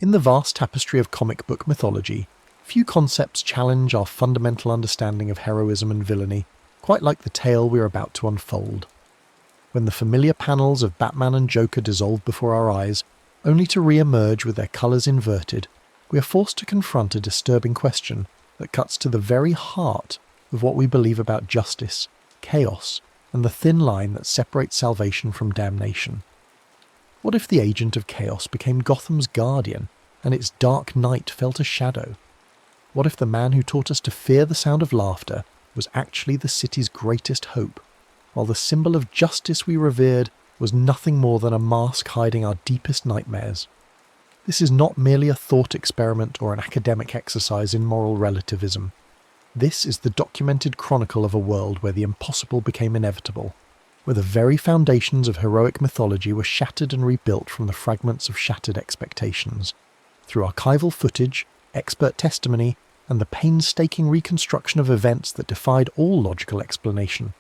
In the vast tapestry of comic book mythology, few concepts challenge our fundamental understanding of heroism and villainy, quite like the tale we are about to unfold. When the familiar panels of Batman and Joker dissolve before our eyes, only to re-emerge with their colours inverted, we are forced to confront a disturbing question that cuts to the very heart of what we believe about justice, chaos, and the thin line that separates salvation from damnation. What if the agent of chaos became Gotham's guardian, and its dark night felt a shadow? What if the man who taught us to fear the sound of laughter was actually the city's greatest hope, while the symbol of justice we revered was nothing more than a mask hiding our deepest nightmares? This is not merely a thought experiment or an academic exercise in moral relativism. This is the documented chronicle of a world where the impossible became inevitable, where the very foundations of heroic mythology were shattered and rebuilt from the fragments of shattered expectations. Through archival footage, expert testimony, and the painstaking reconstruction of events that defied all logical explanation,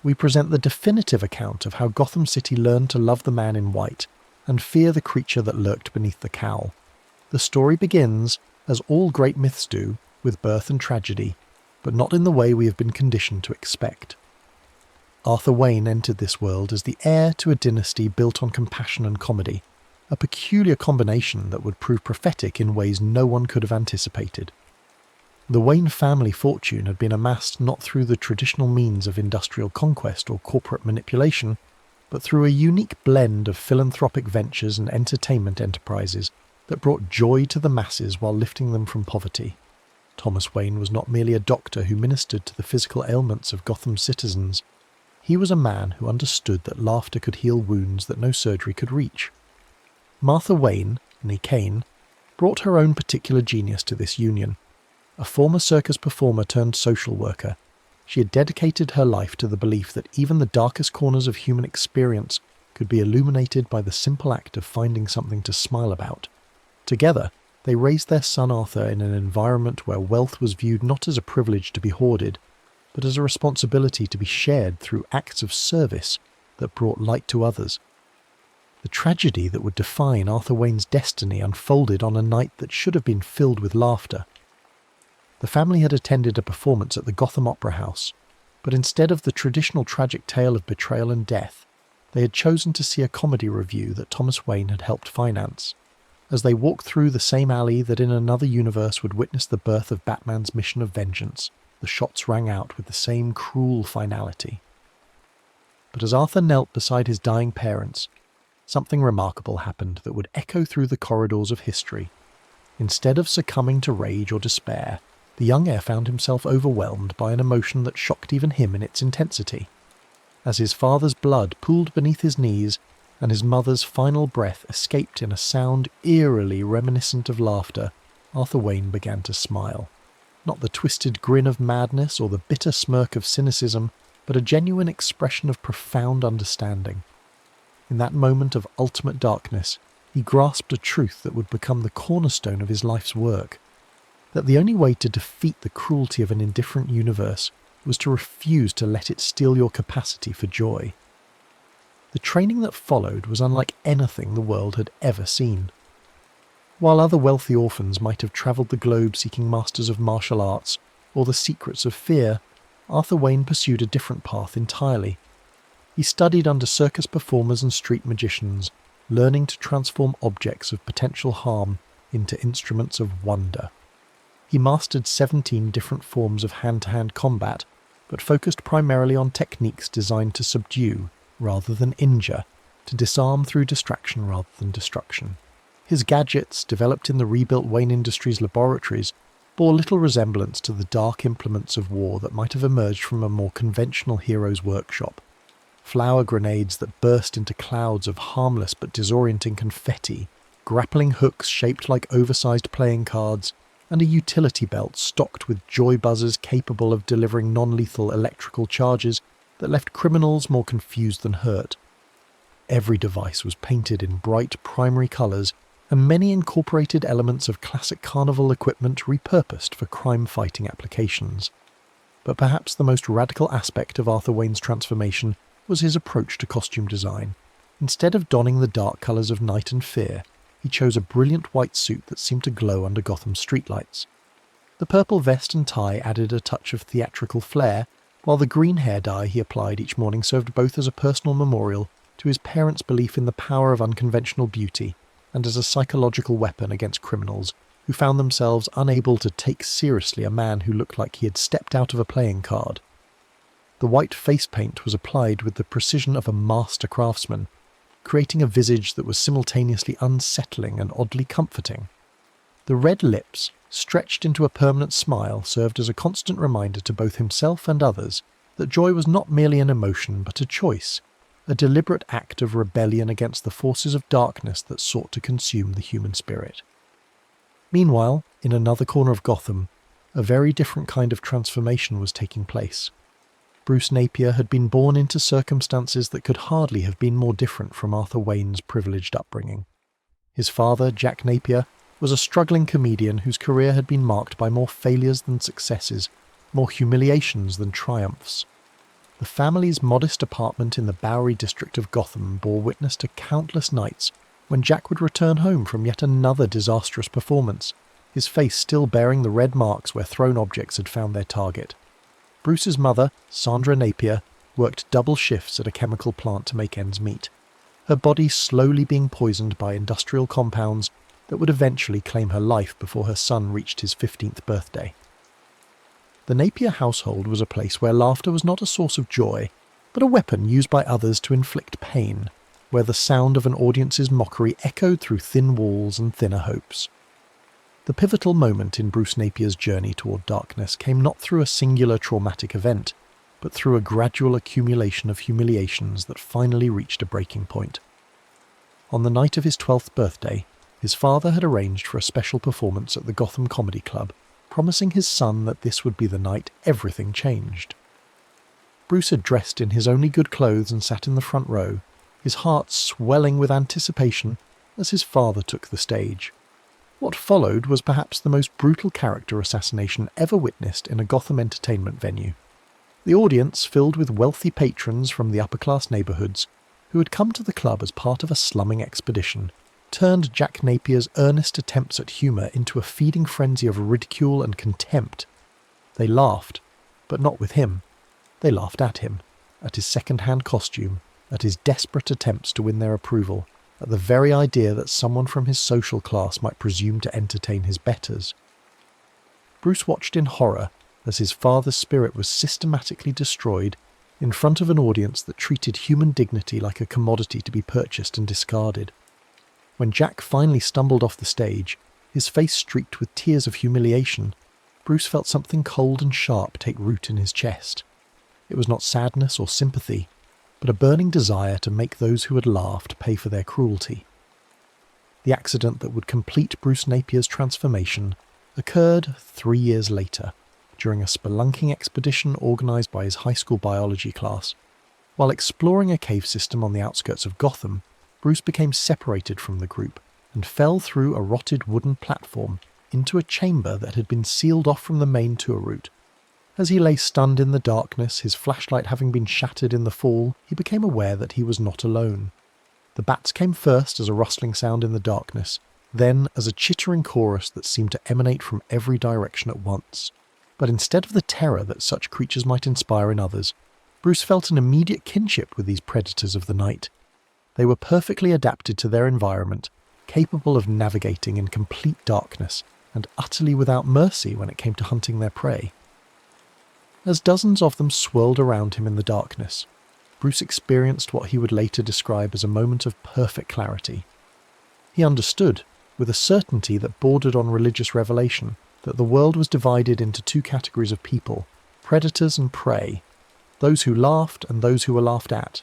we present the definitive account of how Gotham City learned to love the man in white and fear the creature that lurked beneath the cowl. The story begins, as all great myths do, with birth and tragedy, but not in the way we have been conditioned to expect. Arthur Wayne entered this world as the heir to a dynasty built on compassion and comedy, a peculiar combination that would prove prophetic in ways no one could have anticipated. The Wayne family fortune had been amassed not through the traditional means of industrial conquest or corporate manipulation, but through a unique blend of philanthropic ventures and entertainment enterprises that brought joy to the masses while lifting them from poverty. Thomas Wayne was not merely a doctor who ministered to the physical ailments of Gotham's citizens. He was a man who understood that laughter could heal wounds that no surgery could reach. Martha Wayne, née Kane, brought her own particular genius to this union. A former circus performer turned social worker, she had dedicated her life to the belief that even the darkest corners of human experience could be illuminated by the simple act of finding something to smile about. Together, they raised their son Arthur in an environment where wealth was viewed not as a privilege to be hoarded, but as a responsibility to be shared through acts of service that brought light to others. The tragedy that would define Arthur Wayne's destiny unfolded on a night that should have been filled with laughter. The family had attended a performance at the Gotham Opera House, but instead of the traditional tragic tale of betrayal and death, they had chosen to see a comedy revue that Thomas Wayne had helped finance. As they walked through the same alley that in another universe would witness the birth of Batman's mission of vengeance, the shots rang out with the same cruel finality. But as Arthur knelt beside his dying parents, something remarkable happened that would echo through the corridors of history. Instead of succumbing to rage or despair, the young heir found himself overwhelmed by an emotion that shocked even him in its intensity. As his father's blood pooled beneath his knees and his mother's final breath escaped in a sound eerily reminiscent of laughter, Arthur Wayne began to smile. Not the twisted grin of madness or the bitter smirk of cynicism, but a genuine expression of profound understanding. In that moment of ultimate darkness, he grasped a truth that would become the cornerstone of his life's work. That the only way to defeat the cruelty of an indifferent universe was to refuse to let it steal your capacity for joy. The training that followed was unlike anything the world had ever seen. While other wealthy orphans might have travelled the globe seeking masters of martial arts or the secrets of fear, Arthur Wayne pursued a different path entirely. He studied under circus performers and street magicians, learning to transform objects of potential harm into instruments of wonder. He mastered 17 different forms of hand-to-hand combat, but focused primarily on techniques designed to subdue rather than injure, to disarm through distraction rather than destruction. His gadgets, developed in the rebuilt Wayne Industries laboratories, bore little resemblance to the dark implements of war that might have emerged from a more conventional hero's workshop. Flower grenades that burst into clouds of harmless but disorienting confetti, grappling hooks shaped like oversized playing cards, and a utility belt stocked with joy buzzers capable of delivering non-lethal electrical charges that left criminals more confused than hurt. Every device was painted in bright primary colours, and many incorporated elements of classic carnival equipment repurposed for crime-fighting applications. But perhaps the most radical aspect of Arthur Wayne's transformation was his approach to costume design. Instead of donning the dark colours of night and fear, he chose a brilliant white suit that seemed to glow under Gotham's streetlights. The purple vest and tie added a touch of theatrical flair, while the green hair dye he applied each morning served both as a personal memorial to his parents' belief in the power of unconventional beauty and as a psychological weapon against criminals who found themselves unable to take seriously a man who looked like he had stepped out of a playing card. The white face paint was applied with the precision of a master craftsman, creating a visage that was simultaneously unsettling and oddly comforting. The red lips, stretched into a permanent smile, served as a constant reminder to both himself and others that joy was not merely an emotion but a choice, a deliberate act of rebellion against the forces of darkness that sought to consume the human spirit. Meanwhile, in another corner of Gotham, a very different kind of transformation was taking place. Bruce Napier had been born into circumstances that could hardly have been more different from Arthur Wayne's privileged upbringing. His father, Jack Napier, was a struggling comedian whose career had been marked by more failures than successes, more humiliations than triumphs. The family's modest apartment in the Bowery district of Gotham bore witness to countless nights when Jack would return home from yet another disastrous performance, his face still bearing the red marks where thrown objects had found their target. Bruce's mother, Sandra Napier, worked double shifts at a chemical plant to make ends meet, her body slowly being poisoned by industrial compounds that would eventually claim her life before her son reached his 15th birthday. The Napier household was a place where laughter was not a source of joy, but a weapon used by others to inflict pain, where the sound of an audience's mockery echoed through thin walls and thinner hopes. The pivotal moment in Bruce Napier's journey toward darkness came not through a singular traumatic event, but through a gradual accumulation of humiliations that finally reached a breaking point. On the night of his 12th birthday, his father had arranged for a special performance at the Gotham Comedy Club, promising his son that this would be the night everything changed. Bruce had dressed in his only good clothes and sat in the front row, his heart swelling with anticipation as his father took the stage. What followed was perhaps the most brutal character assassination ever witnessed in a Gotham entertainment venue. The audience, filled with wealthy patrons from the upper-class neighbourhoods, who had come to the club as part of a slumming expedition, turned Jack Napier's earnest attempts at humour into a feeding frenzy of ridicule and contempt. They laughed, but not with him. They laughed at him, at his second-hand costume, at his desperate attempts to win their approval, at the very idea that someone from his social class might presume to entertain his betters. Bruce watched in horror as his father's spirit was systematically destroyed in front of an audience that treated human dignity like a commodity to be purchased and discarded. When Jack finally stumbled off the stage, his face streaked with tears of humiliation, Bruce felt something cold and sharp take root in his chest. It was not sadness or sympathy, but a burning desire to make those who had laughed pay for their cruelty. The accident that would complete Bruce Napier's transformation occurred 3 years later, during a spelunking expedition organised by his high school biology class. While exploring a cave system on the outskirts of Gotham, Bruce became separated from the group and fell through a rotted wooden platform into a chamber that had been sealed off from the main tour route. As he lay stunned in the darkness, his flashlight having been shattered in the fall, he became aware that he was not alone. The bats came first as a rustling sound in the darkness, then as a chittering chorus that seemed to emanate from every direction at once. But instead of the terror that such creatures might inspire in others, Bruce felt an immediate kinship with these predators of the night. They were perfectly adapted to their environment, capable of navigating in complete darkness, and utterly without mercy when it came to hunting their prey. As dozens of them swirled around him in the darkness, Bruce experienced what he would later describe as a moment of perfect clarity. He understood, with a certainty that bordered on religious revelation, that the world was divided into two categories of people, predators and prey, those who laughed and those who were laughed at,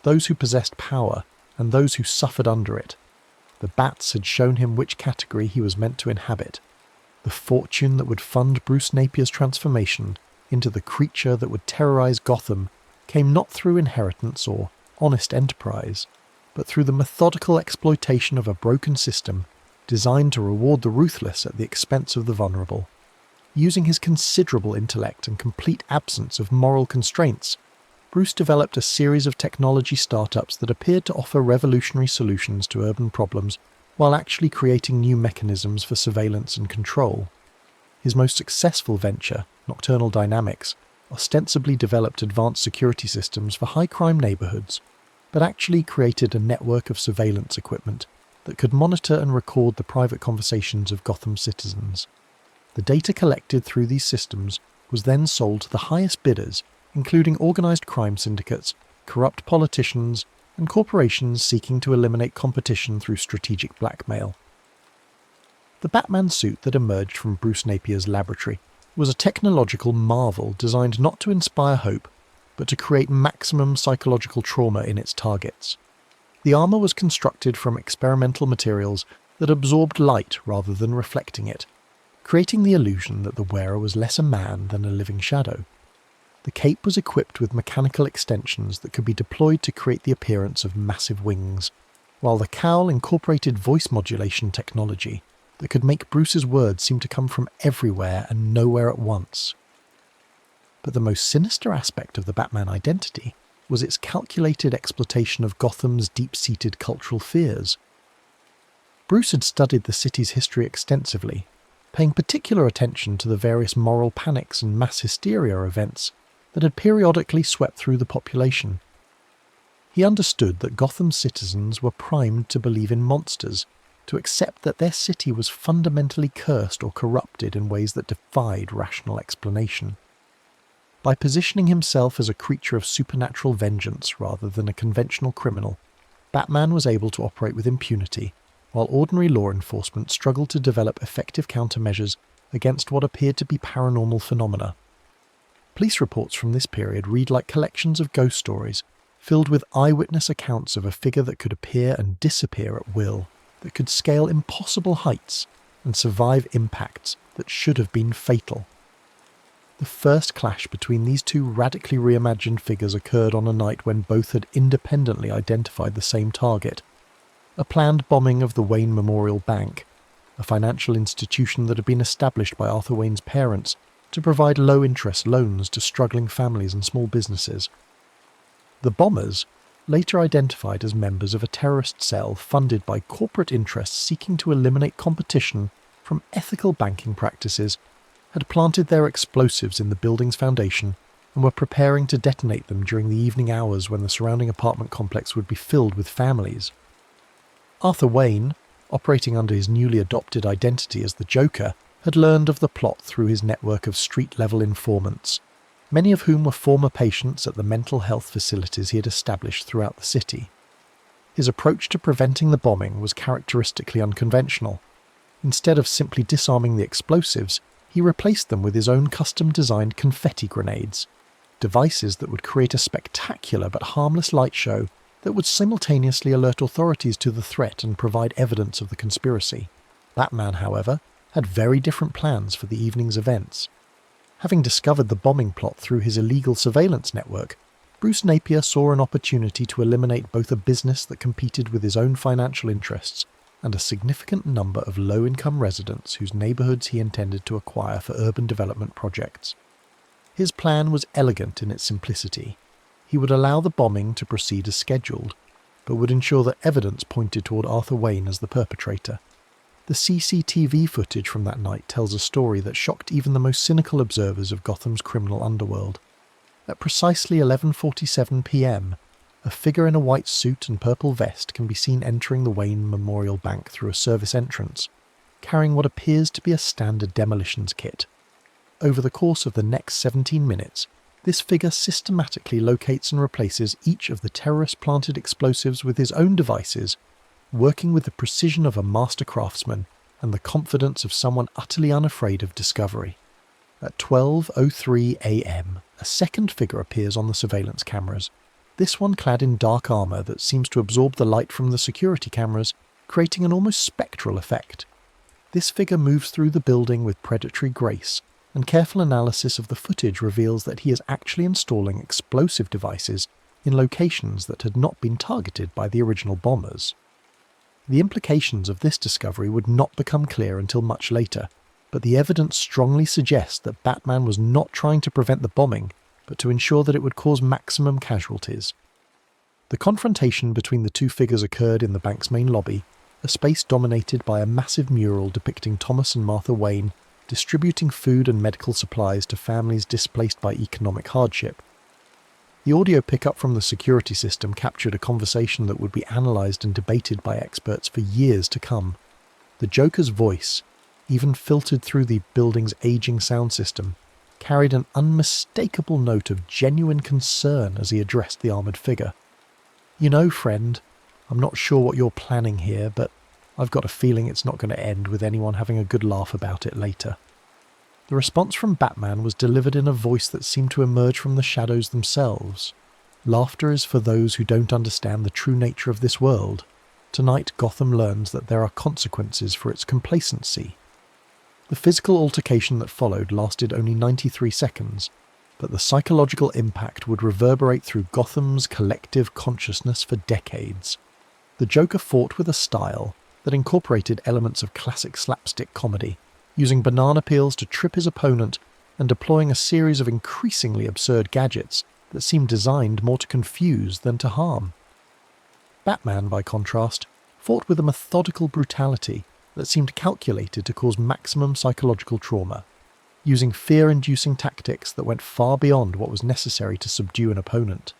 those who possessed power and those who suffered under it. The bats had shown him which category he was meant to inhabit. The fortune that would fund Bruce Napier's transformation into the creature that would terrorize Gotham came not through inheritance or honest enterprise, but through the methodical exploitation of a broken system designed to reward the ruthless at the expense of the vulnerable. Using his considerable intellect and complete absence of moral constraints, Bruce developed a series of technology startups that appeared to offer revolutionary solutions to urban problems while actually creating new mechanisms for surveillance and control. His most successful venture, Nocturnal Dynamics, ostensibly developed advanced security systems for high-crime neighborhoods, but actually created a network of surveillance equipment that could monitor and record the private conversations of Gotham's citizens. The data collected through these systems was then sold to the highest bidders, including organised crime syndicates, corrupt politicians, and corporations seeking to eliminate competition through strategic blackmail. The Batman suit that emerged from Bruce Napier's laboratory was a technological marvel designed not to inspire hope, but to create maximum psychological trauma in its targets. The armour was constructed from experimental materials that absorbed light rather than reflecting it, creating the illusion that the wearer was less a man than a living shadow. The cape was equipped with mechanical extensions that could be deployed to create the appearance of massive wings, while the cowl incorporated voice modulation technology that could make Bruce's words seem to come from everywhere and nowhere at once. But the most sinister aspect of the Batman identity was its calculated exploitation of Gotham's deep-seated cultural fears. Bruce had studied the city's history extensively, paying particular attention to the various moral panics and mass hysteria events that had periodically swept through the population. He understood that Gotham's citizens were primed to believe in monsters, to accept that their city was fundamentally cursed or corrupted in ways that defied rational explanation. By positioning himself as a creature of supernatural vengeance rather than a conventional criminal, Batman was able to operate with impunity, while ordinary law enforcement struggled to develop effective countermeasures against what appeared to be paranormal phenomena. Police reports from this period read like collections of ghost stories, filled with eyewitness accounts of a figure that could appear and disappear at will, that could scale impossible heights and survive impacts that should have been fatal. The first clash between these two radically reimagined figures occurred on a night when both had independently identified the same target: a planned bombing of the Wayne Memorial Bank, a financial institution that had been established by Arthur Wayne's parents to provide low-interest loans to struggling families and small businesses. The bombers, later identified as members of a terrorist cell funded by corporate interests seeking to eliminate competition from ethical banking practices, had planted their explosives in the building's foundation and were preparing to detonate them during the evening hours when the surrounding apartment complex would be filled with families. Arthur Wayne, operating under his newly adopted identity as the Joker, had learned of the plot through his network of street-level informants, many of whom were former patients at the mental health facilities he had established throughout the city. His approach to preventing the bombing was characteristically unconventional. Instead of simply disarming the explosives, he replaced them with his own custom-designed confetti grenades, devices that would create a spectacular but harmless light show that would simultaneously alert authorities to the threat and provide evidence of the conspiracy. Batman, however, had very different plans for the evening's events. Having discovered the bombing plot through his illegal surveillance network, Bruce Napier saw an opportunity to eliminate both a business that competed with his own financial interests and a significant number of low-income residents whose neighbourhoods he intended to acquire for urban development projects. His plan was elegant in its simplicity. He would allow the bombing to proceed as scheduled, but would ensure that evidence pointed toward Arthur Wayne as the perpetrator. The CCTV footage from that night tells a story that shocked even the most cynical observers of Gotham's criminal underworld. At precisely 11:47 p.m, a figure in a white suit and purple vest can be seen entering the Wayne Memorial Bank through a service entrance, carrying what appears to be a standard demolitions kit. Over the course of the next 17 minutes, this figure systematically locates and replaces each of the terrorist-planted explosives with his own devices, working with the precision of a master craftsman and the confidence of someone utterly unafraid of discovery. At 12:03 a.m, a second figure appears on the surveillance cameras, this one clad in dark armour that seems to absorb the light from the security cameras, creating an almost spectral effect. This figure moves through the building with predatory grace, and careful analysis of the footage reveals that he is actually installing explosive devices in locations that had not been targeted by the original bombers. The implications of this discovery would not become clear until much later, but the evidence strongly suggests that Batman was not trying to prevent the bombing, but to ensure that it would cause maximum casualties. The confrontation between the two figures occurred in the bank's main lobby, a space dominated by a massive mural depicting Thomas and Martha Wayne distributing food and medical supplies to families displaced by economic hardship. The audio pickup from the security system captured a conversation that would be analysed and debated by experts for years to come. The Joker's voice, even filtered through the building's aging sound system, carried an unmistakable note of genuine concern as he addressed the armoured figure. "You know, friend, I'm not sure what you're planning here, but I've got a feeling it's not going to end with anyone having a good laugh about it later." The response from Batman was delivered in a voice that seemed to emerge from the shadows themselves. "Laughter is for those who don't understand the true nature of this world. Tonight Gotham learns that there are consequences for its complacency." The physical altercation that followed lasted only 93 seconds, but the psychological impact would reverberate through Gotham's collective consciousness for decades. The Joker fought with a style that incorporated elements of classic slapstick comedy, using banana peels to trip his opponent and deploying a series of increasingly absurd gadgets that seemed designed more to confuse than to harm. Batman, by contrast, fought with a methodical brutality that seemed calculated to cause maximum psychological trauma, using fear-inducing tactics that went far beyond what was necessary to subdue an opponent.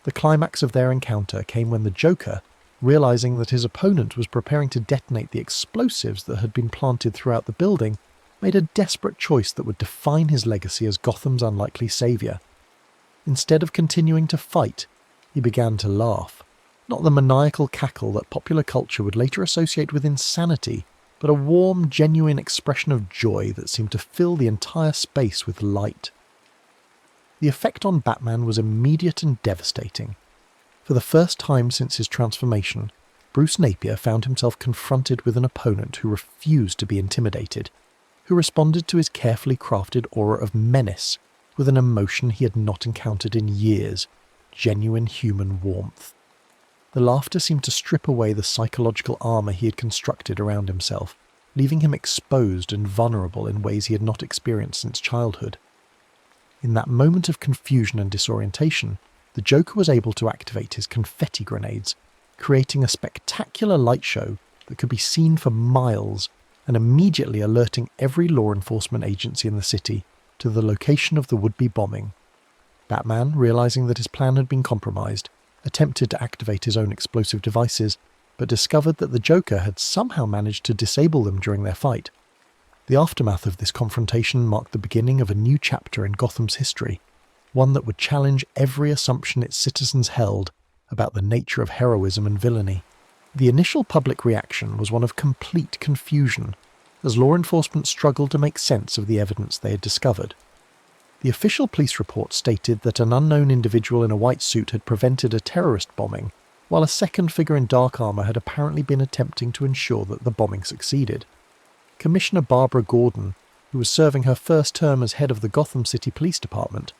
The climax of their encounter came when the Joker, realizing that his opponent was preparing to detonate the explosives that had been planted throughout the building, made a desperate choice that would define his legacy as Gotham's unlikely savior. Instead of continuing to fight, he began to laugh. Not the maniacal cackle that popular culture would later associate with insanity, but a warm, genuine expression of joy that seemed to fill the entire space with light. The effect on Batman was immediate and devastating. For the first time since his transformation, Bruce Napier found himself confronted with an opponent who refused to be intimidated, who responded to his carefully crafted aura of menace with an emotion he had not encountered in years, genuine human warmth. The laughter seemed to strip away the psychological armour he had constructed around himself, leaving him exposed and vulnerable in ways he had not experienced since childhood. In that moment of confusion and disorientation, the Joker was able to activate his confetti grenades, creating a spectacular light show that could be seen for miles and immediately alerting every law enforcement agency in the city to the location of the would-be bombing. Batman, realizing that his plan had been compromised, attempted to activate his own explosive devices, but discovered that the Joker had somehow managed to disable them during their fight. The aftermath of this confrontation marked the beginning of a new chapter in Gotham's history, one that would challenge every assumption its citizens held about the nature of heroism and villainy. The initial public reaction was one of complete confusion, as law enforcement struggled to make sense of the evidence they had discovered. The official police report stated that an unknown individual in a white suit had prevented a terrorist bombing, while a second figure in dark armour had apparently been attempting to ensure that the bombing succeeded. Commissioner Barbara Gordon, who was serving her first term as head of the Gotham City Police Department,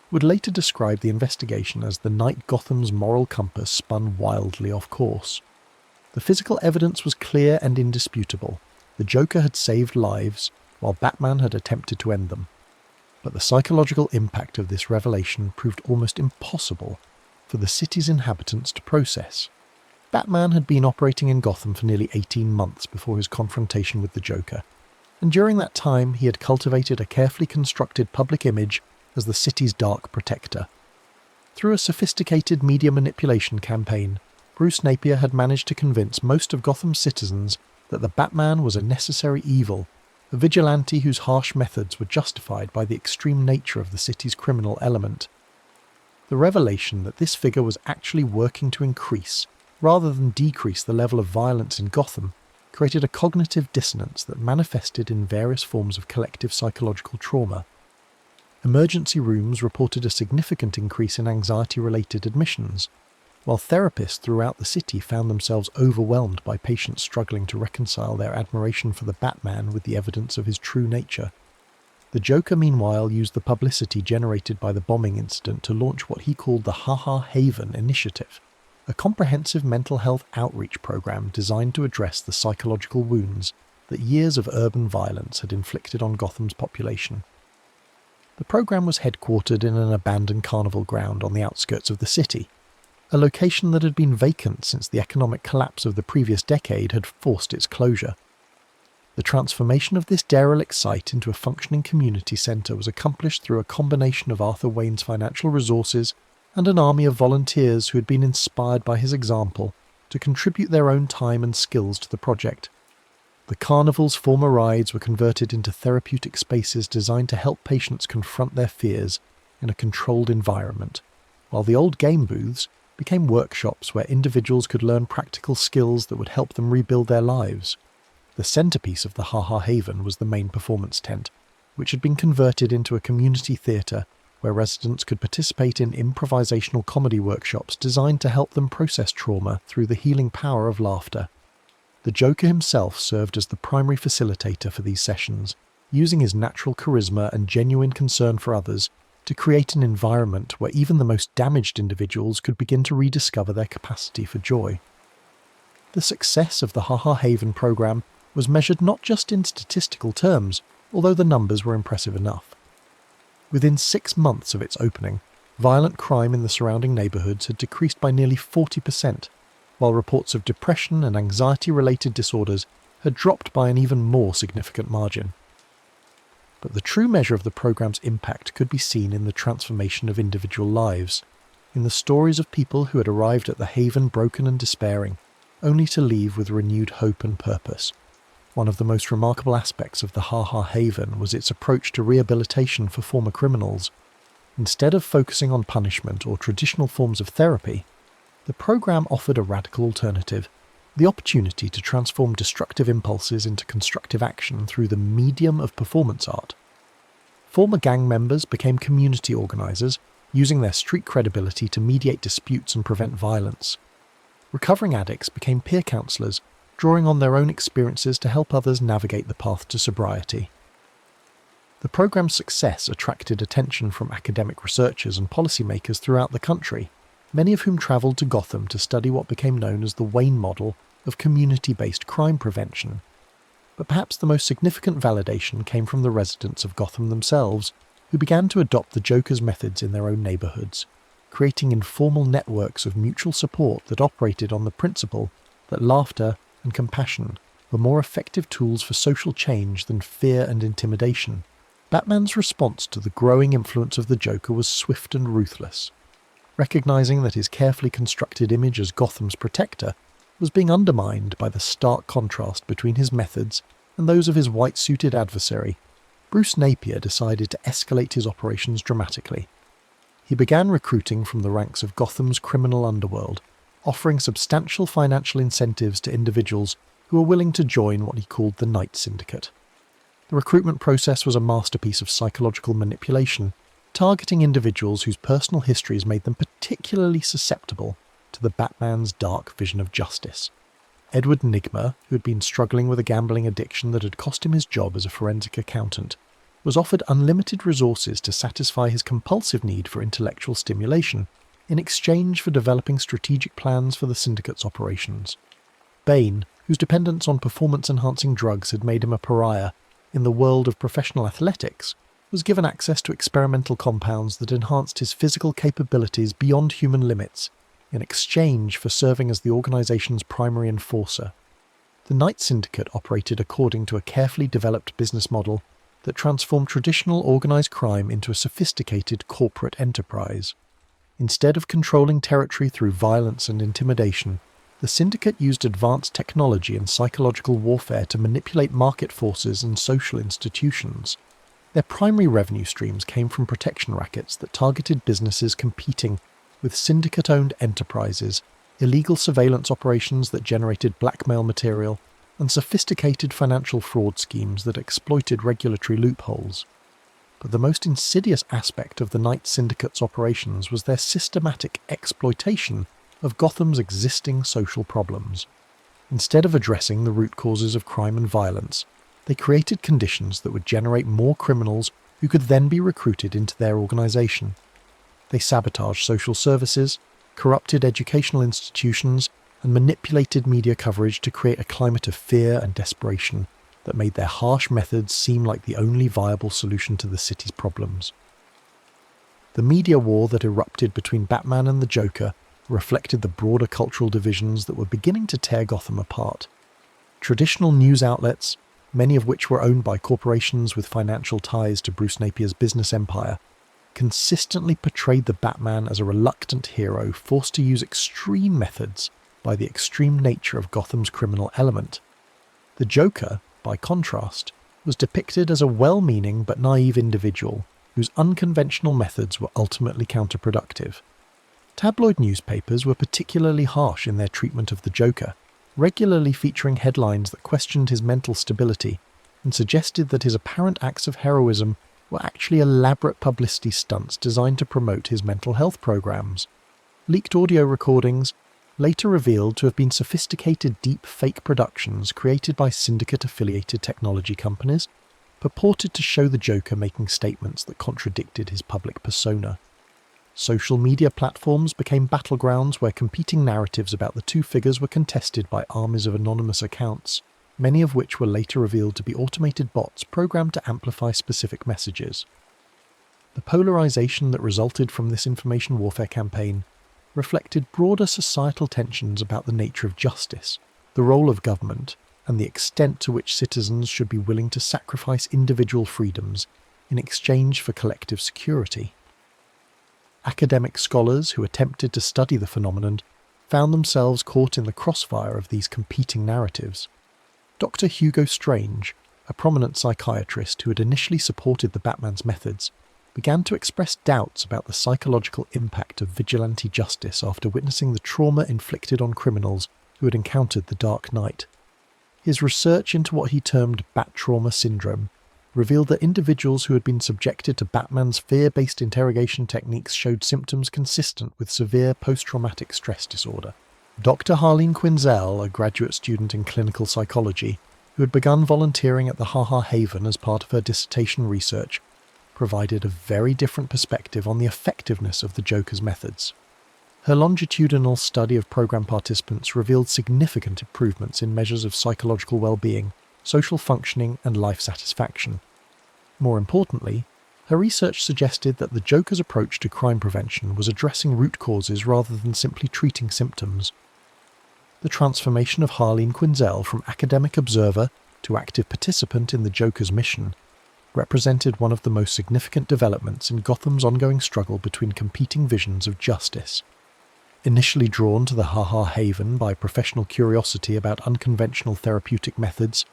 would later describe the investigation as the night Gotham's moral compass spun wildly off course. The physical evidence was clear and indisputable. The Joker had saved lives, while Batman had attempted to end them. But the psychological impact of this revelation proved almost impossible for the city's inhabitants to process. Batman had been operating in Gotham for nearly 18 months before his confrontation with the Joker, and during that time he had cultivated a carefully constructed public image as the city's dark protector. Through a sophisticated media manipulation campaign, Bruce Napier had managed to convince most of Gotham's citizens that the Batman was a necessary evil, a vigilante whose harsh methods were justified by the extreme nature of the city's criminal element. The revelation that this figure was actually working to increase, rather than decrease the level of violence in Gotham, created a cognitive dissonance that manifested in various forms of collective psychological trauma. Emergency rooms reported a significant increase in anxiety-related admissions, while therapists throughout the city found themselves overwhelmed by patients struggling to reconcile their admiration for the Batman with the evidence of his true nature. The Joker, meanwhile, used the publicity generated by the bombing incident to launch what he called the Ha Ha Haven initiative, a comprehensive mental health outreach program designed to address the psychological wounds that years of urban violence had inflicted on Gotham's population. The program was headquartered in an abandoned carnival ground on the outskirts of the city, a location that had been vacant since the economic collapse of the previous decade had forced its closure. The transformation of this derelict site into a functioning community centre was accomplished through a combination of Arthur Wayne's financial resources and an army of volunteers who had been inspired by his example to contribute their own time and skills to the project. The carnival's former rides were converted into therapeutic spaces designed to help patients confront their fears in a controlled environment, while the old game booths became workshops where individuals could learn practical skills that would help them rebuild their lives. The centrepiece of the Ha Ha Haven was the main performance tent, which had been converted into a community theatre where residents could participate in improvisational comedy workshops designed to help them process trauma through the healing power of laughter. The Joker himself served as the primary facilitator for these sessions, using his natural charisma and genuine concern for others to create an environment where even the most damaged individuals could begin to rediscover their capacity for joy. The success of the Ha Ha Haven program was measured not just in statistical terms, although the numbers were impressive enough. Within 6 months of its opening, violent crime in the surrounding neighbourhoods had decreased by nearly 40%, while reports of depression and anxiety-related disorders had dropped by an even more significant margin. But the true measure of the programme's impact could be seen in the transformation of individual lives, in the stories of people who had arrived at the Haven broken and despairing, only to leave with renewed hope and purpose. One of the most remarkable aspects of the Ha Ha Haven was its approach to rehabilitation for former criminals. Instead of focusing on punishment or traditional forms of therapy, the programme offered a radical alternative, the opportunity to transform destructive impulses into constructive action through the medium of performance art. Former gang members became community organisers, using their street credibility to mediate disputes and prevent violence. Recovering addicts became peer counsellors, drawing on their own experiences to help others navigate the path to sobriety. The programme's success attracted attention from academic researchers and policymakers throughout the country, many of whom travelled to Gotham to study what became known as the Wayne model of community-based crime prevention. But perhaps the most significant validation came from the residents of Gotham themselves, who began to adopt the Joker's methods in their own neighbourhoods, creating informal networks of mutual support that operated on the principle that laughter and compassion were more effective tools for social change than fear and intimidation. Batman's response to the growing influence of the Joker was swift and ruthless. Recognizing that his carefully constructed image as Gotham's protector was being undermined by the stark contrast between his methods and those of his white-suited adversary, Bruce Napier decided to escalate his operations dramatically. He began recruiting from the ranks of Gotham's criminal underworld, offering substantial financial incentives to individuals who were willing to join what he called the Night Syndicate. The recruitment process was a masterpiece of psychological manipulation, targeting individuals whose personal histories made them particularly susceptible to the Batman's dark vision of justice. Edward Nygma, who had been struggling with a gambling addiction that had cost him his job as a forensic accountant, was offered unlimited resources to satisfy his compulsive need for intellectual stimulation, in exchange for developing strategic plans for the syndicate's operations. Bane, whose dependence on performance-enhancing drugs had made him a pariah in the world of professional athletics, was given access to experimental compounds that enhanced his physical capabilities beyond human limits, in exchange for serving as the organization's primary enforcer. The Night Syndicate operated according to a carefully developed business model that transformed traditional organized crime into a sophisticated corporate enterprise. Instead of controlling territory through violence and intimidation, the syndicate used advanced technology and psychological warfare to manipulate market forces and social institutions. Their primary revenue streams came from protection rackets that targeted businesses competing with syndicate-owned enterprises, illegal surveillance operations that generated blackmail material, and sophisticated financial fraud schemes that exploited regulatory loopholes. But the most insidious aspect of the Night Syndicate's operations was their systematic exploitation of Gotham's existing social problems. Instead of addressing the root causes of crime and violence, they created conditions that would generate more criminals who could then be recruited into their organization. They sabotaged social services, corrupted educational institutions, and manipulated media coverage to create a climate of fear and desperation that made their harsh methods seem like the only viable solution to the city's problems. The media war that erupted between Batman and the Joker reflected the broader cultural divisions that were beginning to tear Gotham apart. Traditional news outlets, many of which were owned by corporations with financial ties to Bruce Napier's business empire, consistently portrayed the Batman as a reluctant hero forced to use extreme methods by the extreme nature of Gotham's criminal element. The Joker, by contrast, was depicted as a well-meaning but naive individual whose unconventional methods were ultimately counterproductive. Tabloid newspapers were particularly harsh in their treatment of the Joker, regularly featuring headlines that questioned his mental stability and suggested that his apparent acts of heroism were actually elaborate publicity stunts designed to promote his mental health programs. Leaked audio recordings, later revealed to have been sophisticated deep fake productions created by syndicate-affiliated technology companies, purported to show the Joker making statements that contradicted his public persona. Social media platforms became battlegrounds where competing narratives about the two figures were contested by armies of anonymous accounts, many of which were later revealed to be automated bots programmed to amplify specific messages. The polarization that resulted from this information warfare campaign reflected broader societal tensions about the nature of justice, the role of government, and the extent to which citizens should be willing to sacrifice individual freedoms in exchange for collective security. Academic scholars who attempted to study the phenomenon found themselves caught in the crossfire of these competing narratives. Dr. Hugo Strange, a prominent psychiatrist who had initially supported the Batman's methods, began to express doubts about the psychological impact of vigilante justice after witnessing the trauma inflicted on criminals who had encountered the Dark Knight. His research into what he termed bat trauma syndrome revealed that individuals who had been subjected to Batman's fear-based interrogation techniques showed symptoms consistent with severe post-traumatic stress disorder. Dr. Harleen Quinzel, a graduate student in clinical psychology, who had begun volunteering at the Ha Ha Haven as part of her dissertation research, provided a very different perspective on the effectiveness of the Joker's methods. Her longitudinal study of program participants revealed significant improvements in measures of psychological well-being, social functioning, and life satisfaction. More importantly, her research suggested that the Joker's approach to crime prevention was addressing root causes rather than simply treating symptoms. The transformation of Harleen Quinzel from academic observer to active participant in the Joker's mission represented one of the most significant developments in Gotham's ongoing struggle between competing visions of justice. Initially drawn to the Ha Ha Haven by professional curiosity about unconventional therapeutic methods,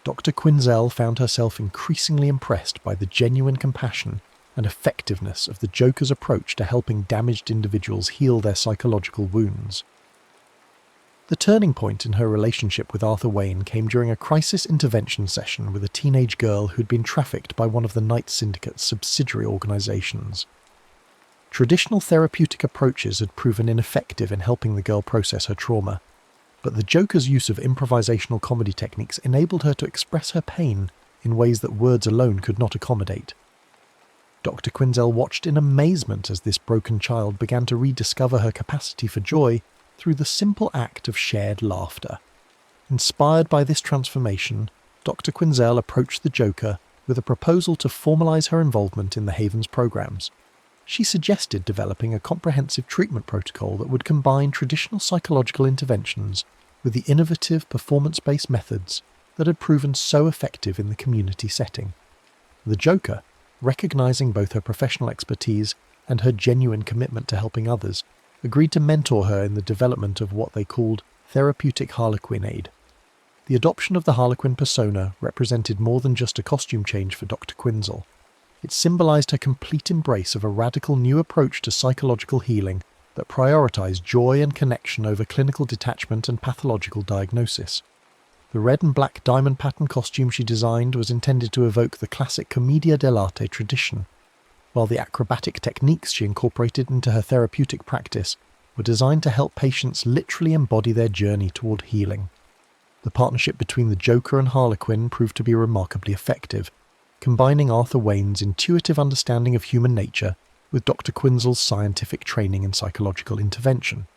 Dr. Quinzel found herself increasingly impressed by the genuine compassion and effectiveness of the Joker's approach to helping damaged individuals heal their psychological wounds. The turning point in her relationship with Arthur Wayne came during a crisis intervention session with a teenage girl who'd been trafficked by one of the Knight Syndicate's subsidiary organizations. Traditional therapeutic approaches had proven ineffective in helping the girl process her trauma, but the Joker's use of improvisational comedy techniques enabled her to express her pain in ways that words alone could not accommodate. Dr. Quinzel watched in amazement as this broken child began to rediscover her capacity for joy through the simple act of shared laughter. Inspired by this transformation, Dr. Quinzel approached the Joker with a proposal to formalize her involvement in the Haven's programs. She suggested developing a comprehensive treatment protocol that would combine traditional psychological interventions with the innovative performance-based methods that had proven so effective in the community setting. The Joker, recognizing both her professional expertise and her genuine commitment to helping others, agreed to mentor her in the development of what they called therapeutic Harlequin aid. The adoption of the Harlequin persona represented more than just a costume change for Dr. Quinzel. It symbolized her complete embrace of a radical new approach to psychological healing that prioritized joy and connection over clinical detachment and pathological diagnosis. The red and black diamond pattern costume she designed was intended to evoke the classic commedia dell'arte tradition, while the acrobatic techniques she incorporated into her therapeutic practice were designed to help patients literally embody their journey toward healing. The partnership between the Joker and Harlequin proved to be remarkably effective, combining Arthur Wayne's intuitive understanding of human nature with Dr. Quinzel's scientific training in psychological intervention.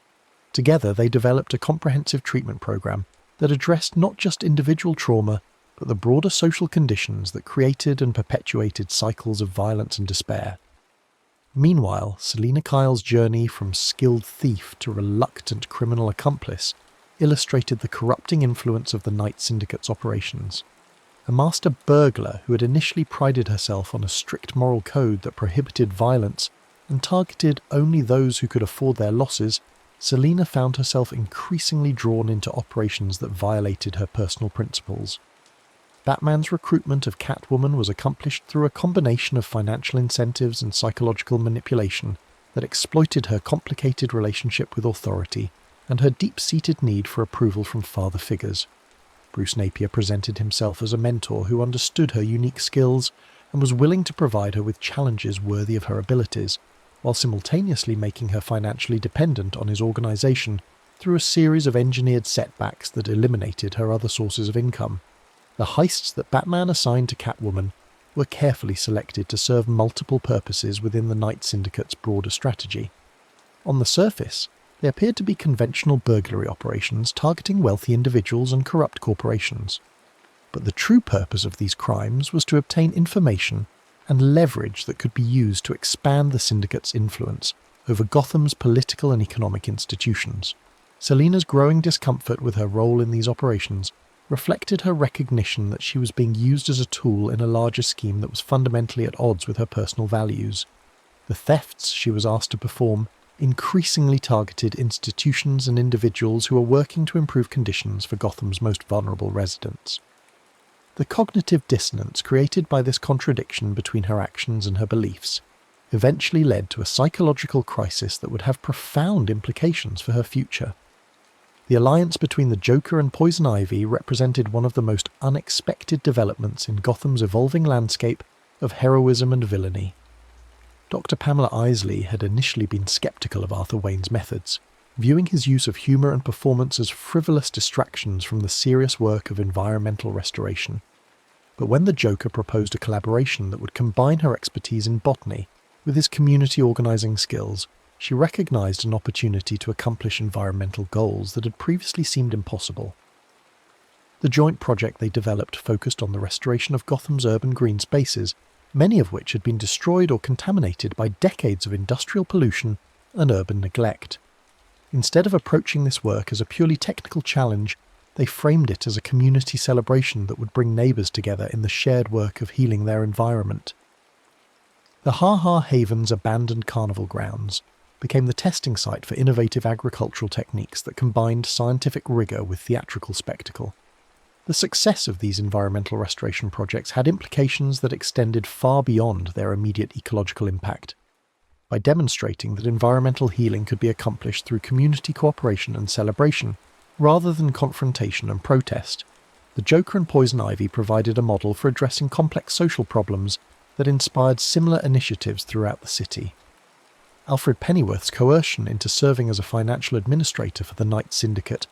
Together, they developed a comprehensive treatment program that addressed not just individual trauma, but the broader social conditions that created and perpetuated cycles of violence and despair. Meanwhile, Selina Kyle's journey from skilled thief to reluctant criminal accomplice illustrated the corrupting influence of the Night Syndicate's operations. A master burglar who had initially prided herself on a strict moral code that prohibited violence and targeted only those who could afford their losses, Selina found herself increasingly drawn into operations that violated her personal principles. Batman's recruitment of Catwoman was accomplished through a combination of financial incentives and psychological manipulation that exploited her complicated relationship with authority and her deep-seated need for approval from father figures. Bruce Napier presented himself as a mentor who understood her unique skills and was willing to provide her with challenges worthy of her abilities, while simultaneously making her financially dependent on his organisation through a series of engineered setbacks that eliminated her other sources of income. The heists that Batman assigned to Catwoman were carefully selected to serve multiple purposes within the Night Syndicate's broader strategy. On the surface, they appeared to be conventional burglary operations targeting wealthy individuals and corrupt corporations. But the true purpose of these crimes was to obtain information and leverage that could be used to expand the Syndicate's influence over Gotham's political and economic institutions. Selina's growing discomfort with her role in these operations reflected her recognition that she was being used as a tool in a larger scheme that was fundamentally at odds with her personal values. The thefts she was asked to perform increasingly targeted institutions and individuals who were working to improve conditions for Gotham's most vulnerable residents. The cognitive dissonance created by this contradiction between her actions and her beliefs eventually led to a psychological crisis that would have profound implications for her future. The alliance between the Joker and Poison Ivy represented one of the most unexpected developments in Gotham's evolving landscape of heroism and villainy. Dr. Pamela Isley had initially been skeptical of Arthur Wayne's methods, viewing his use of humour and performance as frivolous distractions from the serious work of environmental restoration. But when the Joker proposed a collaboration that would combine her expertise in botany with his community organising skills, she recognised an opportunity to accomplish environmental goals that had previously seemed impossible. The joint project they developed focused on the restoration of Gotham's urban green spaces, many of which had been destroyed or contaminated by decades of industrial pollution and urban neglect. Instead of approaching this work as a purely technical challenge, they framed it as a community celebration that would bring neighbours together in the shared work of healing their environment. The Ha Ha Haven's abandoned carnival grounds became the testing site for innovative agricultural techniques that combined scientific rigour with theatrical spectacle. The success of these environmental restoration projects had implications that extended far beyond their immediate ecological impact. By demonstrating that environmental healing could be accomplished through community cooperation and celebration, rather than confrontation and protest, the Joker and Poison Ivy provided a model for addressing complex social problems that inspired similar initiatives throughout the city. Alfred Pennyworth's coercion into serving as a financial administrator for the Night Syndicate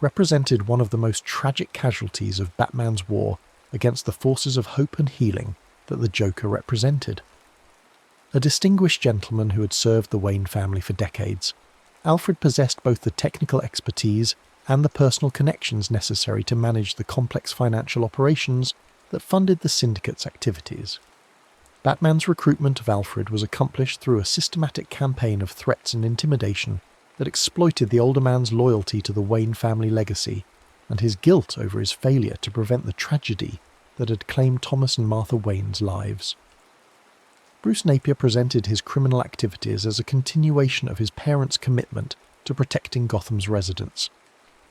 represented one of the most tragic casualties of Batman's war against the forces of hope and healing that the Joker represented. A distinguished gentleman who had served the Wayne family for decades, Alfred possessed both the technical expertise and the personal connections necessary to manage the complex financial operations that funded the Syndicate's activities. Batman's recruitment of Alfred was accomplished through a systematic campaign of threats and intimidation that exploited the older man's loyalty to the Wayne family legacy and his guilt over his failure to prevent the tragedy that had claimed Thomas and Martha Wayne's lives. Bruce Napier presented his criminal activities as a continuation of his parents' commitment to protecting Gotham's residents,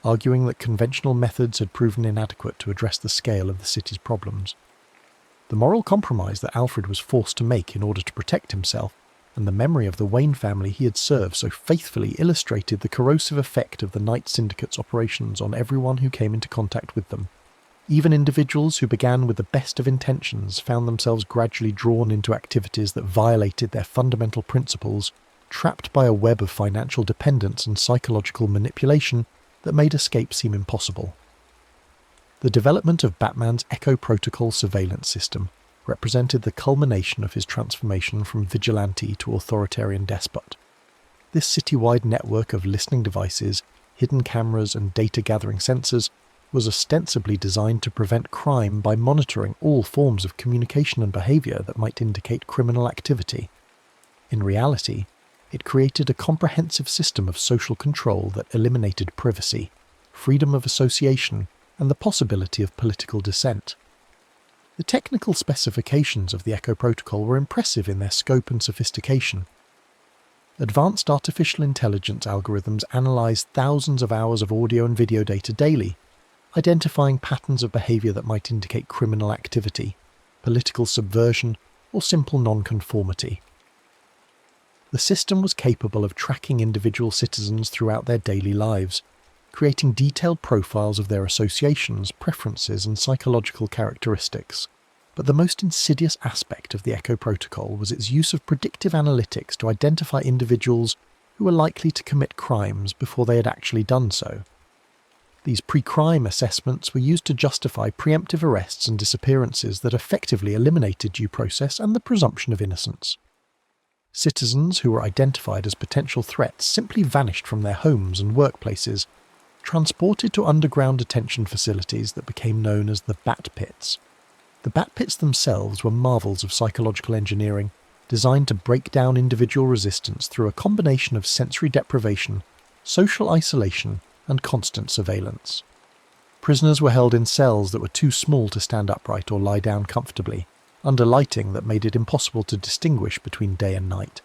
arguing that conventional methods had proven inadequate to address the scale of the city's problems. The moral compromise that Alfred was forced to make in order to protect himself, and the memory of the Wayne family he had served so faithfully, illustrated the corrosive effect of the Night Syndicate's operations on everyone who came into contact with them. Even individuals who began with the best of intentions found themselves gradually drawn into activities that violated their fundamental principles, trapped by a web of financial dependence and psychological manipulation that made escape seem impossible. The development of Batman's Echo Protocol surveillance system represented the culmination of his transformation from vigilante to authoritarian despot. This citywide network of listening devices, hidden cameras and data-gathering sensors was ostensibly designed to prevent crime by monitoring all forms of communication and behaviour that might indicate criminal activity. In reality, it created a comprehensive system of social control that eliminated privacy, freedom of association, and the possibility of political dissent. The technical specifications of the Echo Protocol were impressive in their scope and sophistication. Advanced artificial intelligence algorithms analyzed thousands of hours of audio and video data daily, identifying patterns of behavior that might indicate criminal activity, political subversion, or simple nonconformity. The system was capable of tracking individual citizens throughout their daily lives, creating detailed profiles of their associations, preferences, and psychological characteristics. But the most insidious aspect of the Echo Protocol was its use of predictive analytics to identify individuals who were likely to commit crimes before they had actually done so. These pre-crime assessments were used to justify preemptive arrests and disappearances that effectively eliminated due process and the presumption of innocence. Citizens who were identified as potential threats simply vanished from their homes and workplaces, transported to underground detention facilities that became known as the Bat Pits. The Bat Pits themselves were marvels of psychological engineering, designed to break down individual resistance through a combination of sensory deprivation, social isolation, and constant surveillance. Prisoners were held in cells that were too small to stand upright or lie down comfortably, under lighting that made it impossible to distinguish between day and night.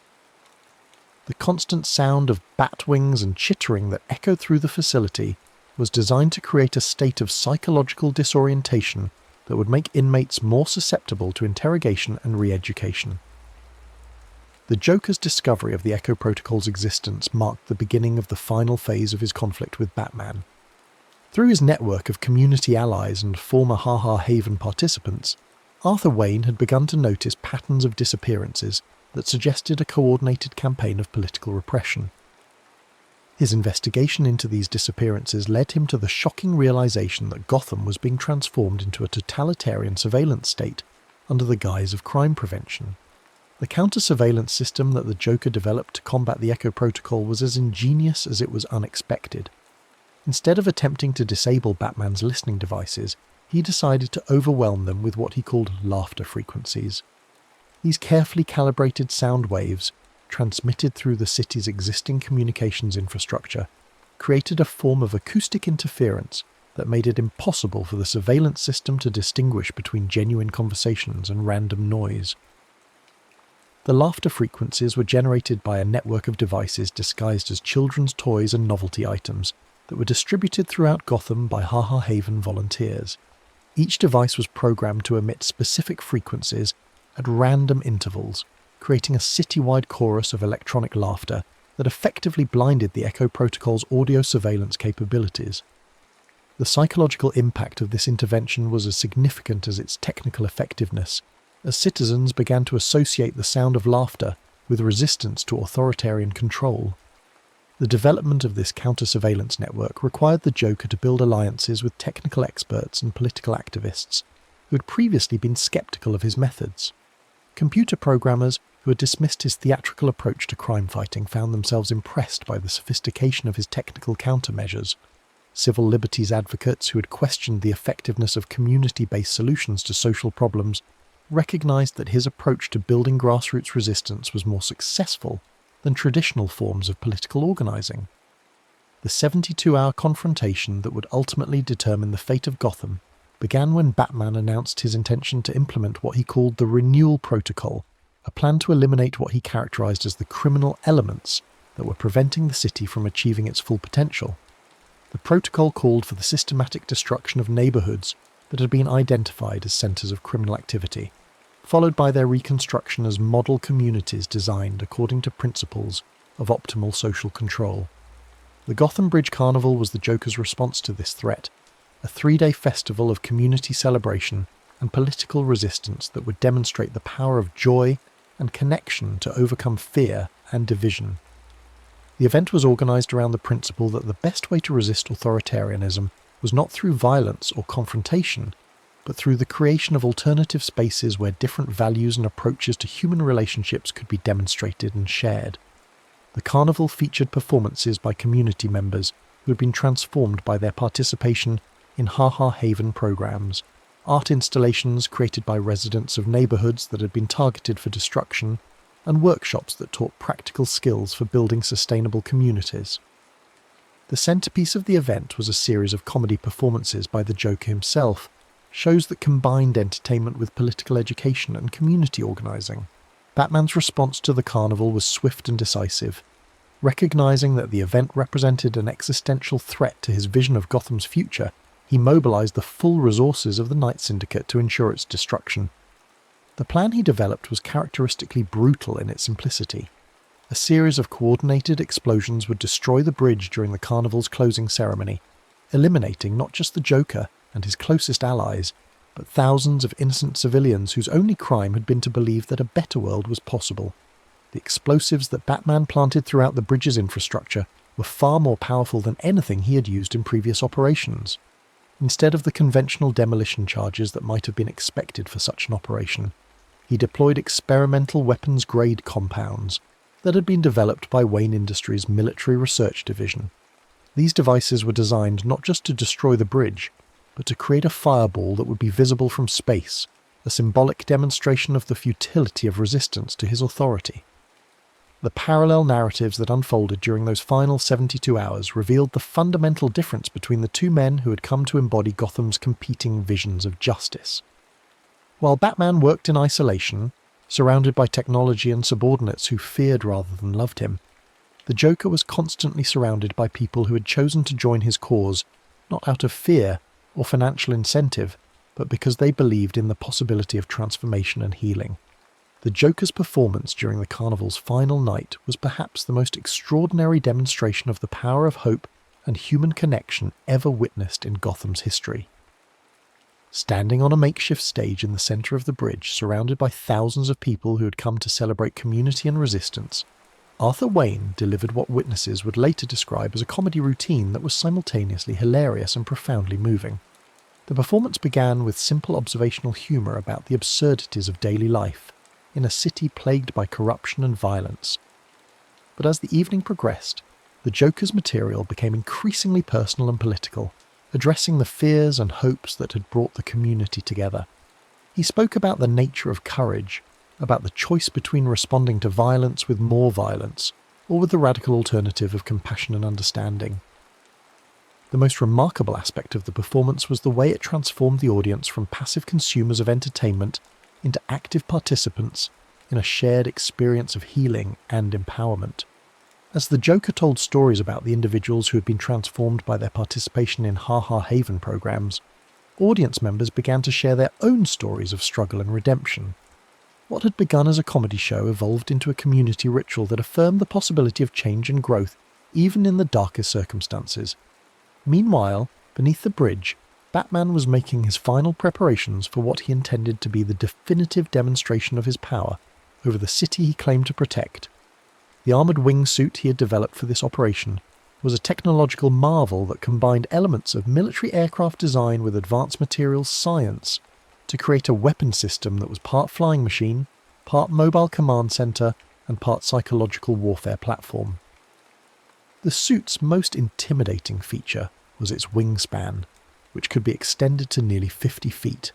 The constant sound of bat wings and chittering that echoed through the facility was designed to create a state of psychological disorientation that would make inmates more susceptible to interrogation and re-education. The Joker's discovery of the Echo Protocol's existence marked the beginning of the final phase of his conflict with Batman. Through his network of community allies and former Ha Ha Haven participants, Arthur Wayne had begun to notice patterns of disappearances that suggested a coordinated campaign of political repression. His investigation into these disappearances led him to the shocking realization that Gotham was being transformed into a totalitarian surveillance state under the guise of crime prevention. The counter-surveillance system that the Joker developed to combat the Echo Protocol was as ingenious as it was unexpected. Instead of attempting to disable Batman's listening devices, he decided to overwhelm them with what he called laughter frequencies. These carefully calibrated sound waves, transmitted through the city's existing communications infrastructure, created a form of acoustic interference that made it impossible for the surveillance system to distinguish between genuine conversations and random noise. The laughter frequencies were generated by a network of devices disguised as children's toys and novelty items that were distributed throughout Gotham by Ha Ha Haven volunteers. Each device was programmed to emit specific frequencies at random intervals, creating a citywide chorus of electronic laughter that effectively blinded the Echo Protocol's audio surveillance capabilities. The psychological impact of this intervention was as significant as its technical effectiveness, as citizens began to associate the sound of laughter with resistance to authoritarian control. The development of this counter-surveillance network required the Joker to build alliances with technical experts and political activists who had previously been skeptical of his methods. Computer programmers who had dismissed his theatrical approach to crime fighting found themselves impressed by the sophistication of his technical countermeasures. Civil liberties advocates who had questioned the effectiveness of community-based solutions to social problems recognized that his approach to building grassroots resistance was more successful than traditional forms of political organizing. The 72-hour confrontation that would ultimately determine the fate of Gotham began when Batman announced his intention to implement what he called the Renewal Protocol, a plan to eliminate what he characterized as the criminal elements that were preventing the city from achieving its full potential. The protocol called for the systematic destruction of neighborhoods that had been identified as centers of criminal activity, followed by their reconstruction as model communities designed according to principles of optimal social control. The Gotham Bridge Carnival was the Joker's response to this threat, a 3-day festival of community celebration and political resistance that would demonstrate the power of joy and connection to overcome fear and division. The event was organized around the principle that the best way to resist authoritarianism was not through violence or confrontation, but through the creation of alternative spaces where different values and approaches to human relationships could be demonstrated and shared. The carnival featured performances by community members who had been transformed by their participation in Ha Ha Haven programs, art installations created by residents of neighborhoods that had been targeted for destruction, and workshops that taught practical skills for building sustainable communities. The centerpiece of the event was a series of comedy performances by the Joker himself, shows that combined entertainment with political education and community organizing. Batman's response to the carnival was swift and decisive. Recognizing that the event represented an existential threat to his vision of Gotham's future, he mobilized the full resources of the Night Syndicate to ensure its destruction. The plan he developed was characteristically brutal in its simplicity. A series of coordinated explosions would destroy the bridge during the carnival's closing ceremony, eliminating not just the Joker and his closest allies, but thousands of innocent civilians whose only crime had been to believe that a better world was possible. The explosives that Batman planted throughout the bridge's infrastructure were far more powerful than anything he had used in previous operations. Instead of the conventional demolition charges that might have been expected for such an operation, he deployed experimental weapons-grade compounds that had been developed by Wayne Industries' Military Research Division. These devices were designed not just to destroy the bridge, but to create a fireball that would be visible from space, a symbolic demonstration of the futility of resistance to his authority. The parallel narratives that unfolded during those final 72 hours revealed the fundamental difference between the two men who had come to embody Gotham's competing visions of justice. While Batman worked in isolation, surrounded by technology and subordinates who feared rather than loved him, the Joker was constantly surrounded by people who had chosen to join his cause, not out of fear or financial incentive, but because they believed in the possibility of transformation and healing. The Joker's performance during the carnival's final night was perhaps the most extraordinary demonstration of the power of hope and human connection ever witnessed in Gotham's history. Standing on a makeshift stage in the center of the bridge, surrounded by thousands of people who had come to celebrate community and resistance, Arthur Wayne delivered what witnesses would later describe as a comedy routine that was simultaneously hilarious and profoundly moving. The performance began with simple observational humor about the absurdities of daily life in a city plagued by corruption and violence. But as the evening progressed, the Joker's material became increasingly personal and political, addressing the fears and hopes that had brought the community together. He spoke about the nature of courage, about the choice between responding to violence with more violence, or with the radical alternative of compassion and understanding. The most remarkable aspect of the performance was the way it transformed the audience from passive consumers of entertainment into active participants in a shared experience of healing and empowerment. As the Joker told stories about the individuals who had been transformed by their participation in Ha Ha Haven programs, audience members began to share their own stories of struggle and redemption. What had begun as a comedy show evolved into a community ritual that affirmed the possibility of change and growth, even in the darkest circumstances. Meanwhile, beneath the bridge, Batman was making his final preparations for what he intended to be the definitive demonstration of his power over the city he claimed to protect. The armoured wingsuit he had developed for this operation was a technological marvel that combined elements of military aircraft design with advanced materials science to create a weapon system that was part flying machine, part mobile command centre, and part psychological warfare platform. The suit's most intimidating feature was its wingspan, which could be extended to nearly 50 feet,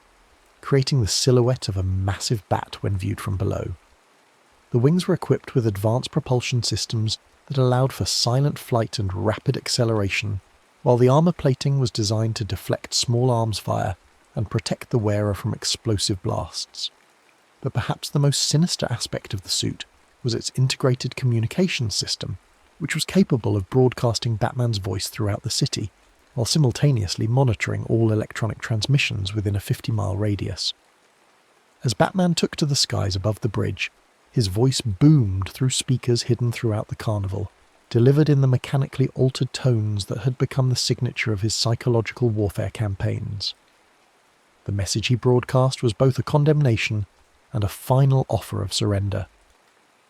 creating the silhouette of a massive bat when viewed from below. The wings were equipped with advanced propulsion systems that allowed for silent flight and rapid acceleration, while the armour plating was designed to deflect small arms fire and protect the wearer from explosive blasts. But perhaps the most sinister aspect of the suit was its integrated communications system, which was capable of broadcasting Batman's voice throughout the city, while simultaneously monitoring all electronic transmissions within a 50-mile radius. As Batman took to the skies above the bridge, his voice boomed through speakers hidden throughout the carnival, delivered in the mechanically altered tones that had become the signature of his psychological warfare campaigns. The message he broadcast was both a condemnation and a final offer of surrender.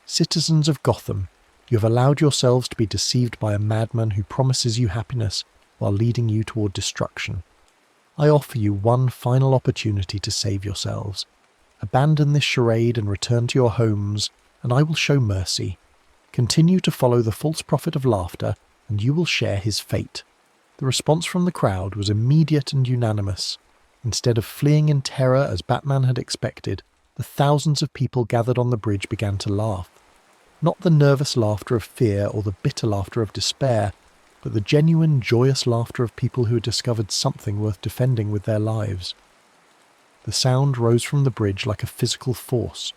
Citizens of Gotham, you have allowed yourselves to be deceived by a madman who promises you happiness while leading you toward destruction. I offer you one final opportunity to save yourselves. Abandon this charade and return to your homes, and I will show mercy. Continue to follow the false prophet of laughter, and you will share his fate. The response from the crowd was immediate and unanimous. Instead of fleeing in terror as Batman had expected, the thousands of people gathered on the bridge began to laugh. Not the nervous laughter of fear or the bitter laughter of despair, but the genuine, joyous laughter of people who had discovered something worth defending with their lives. The sound rose from the bridge like a physical force,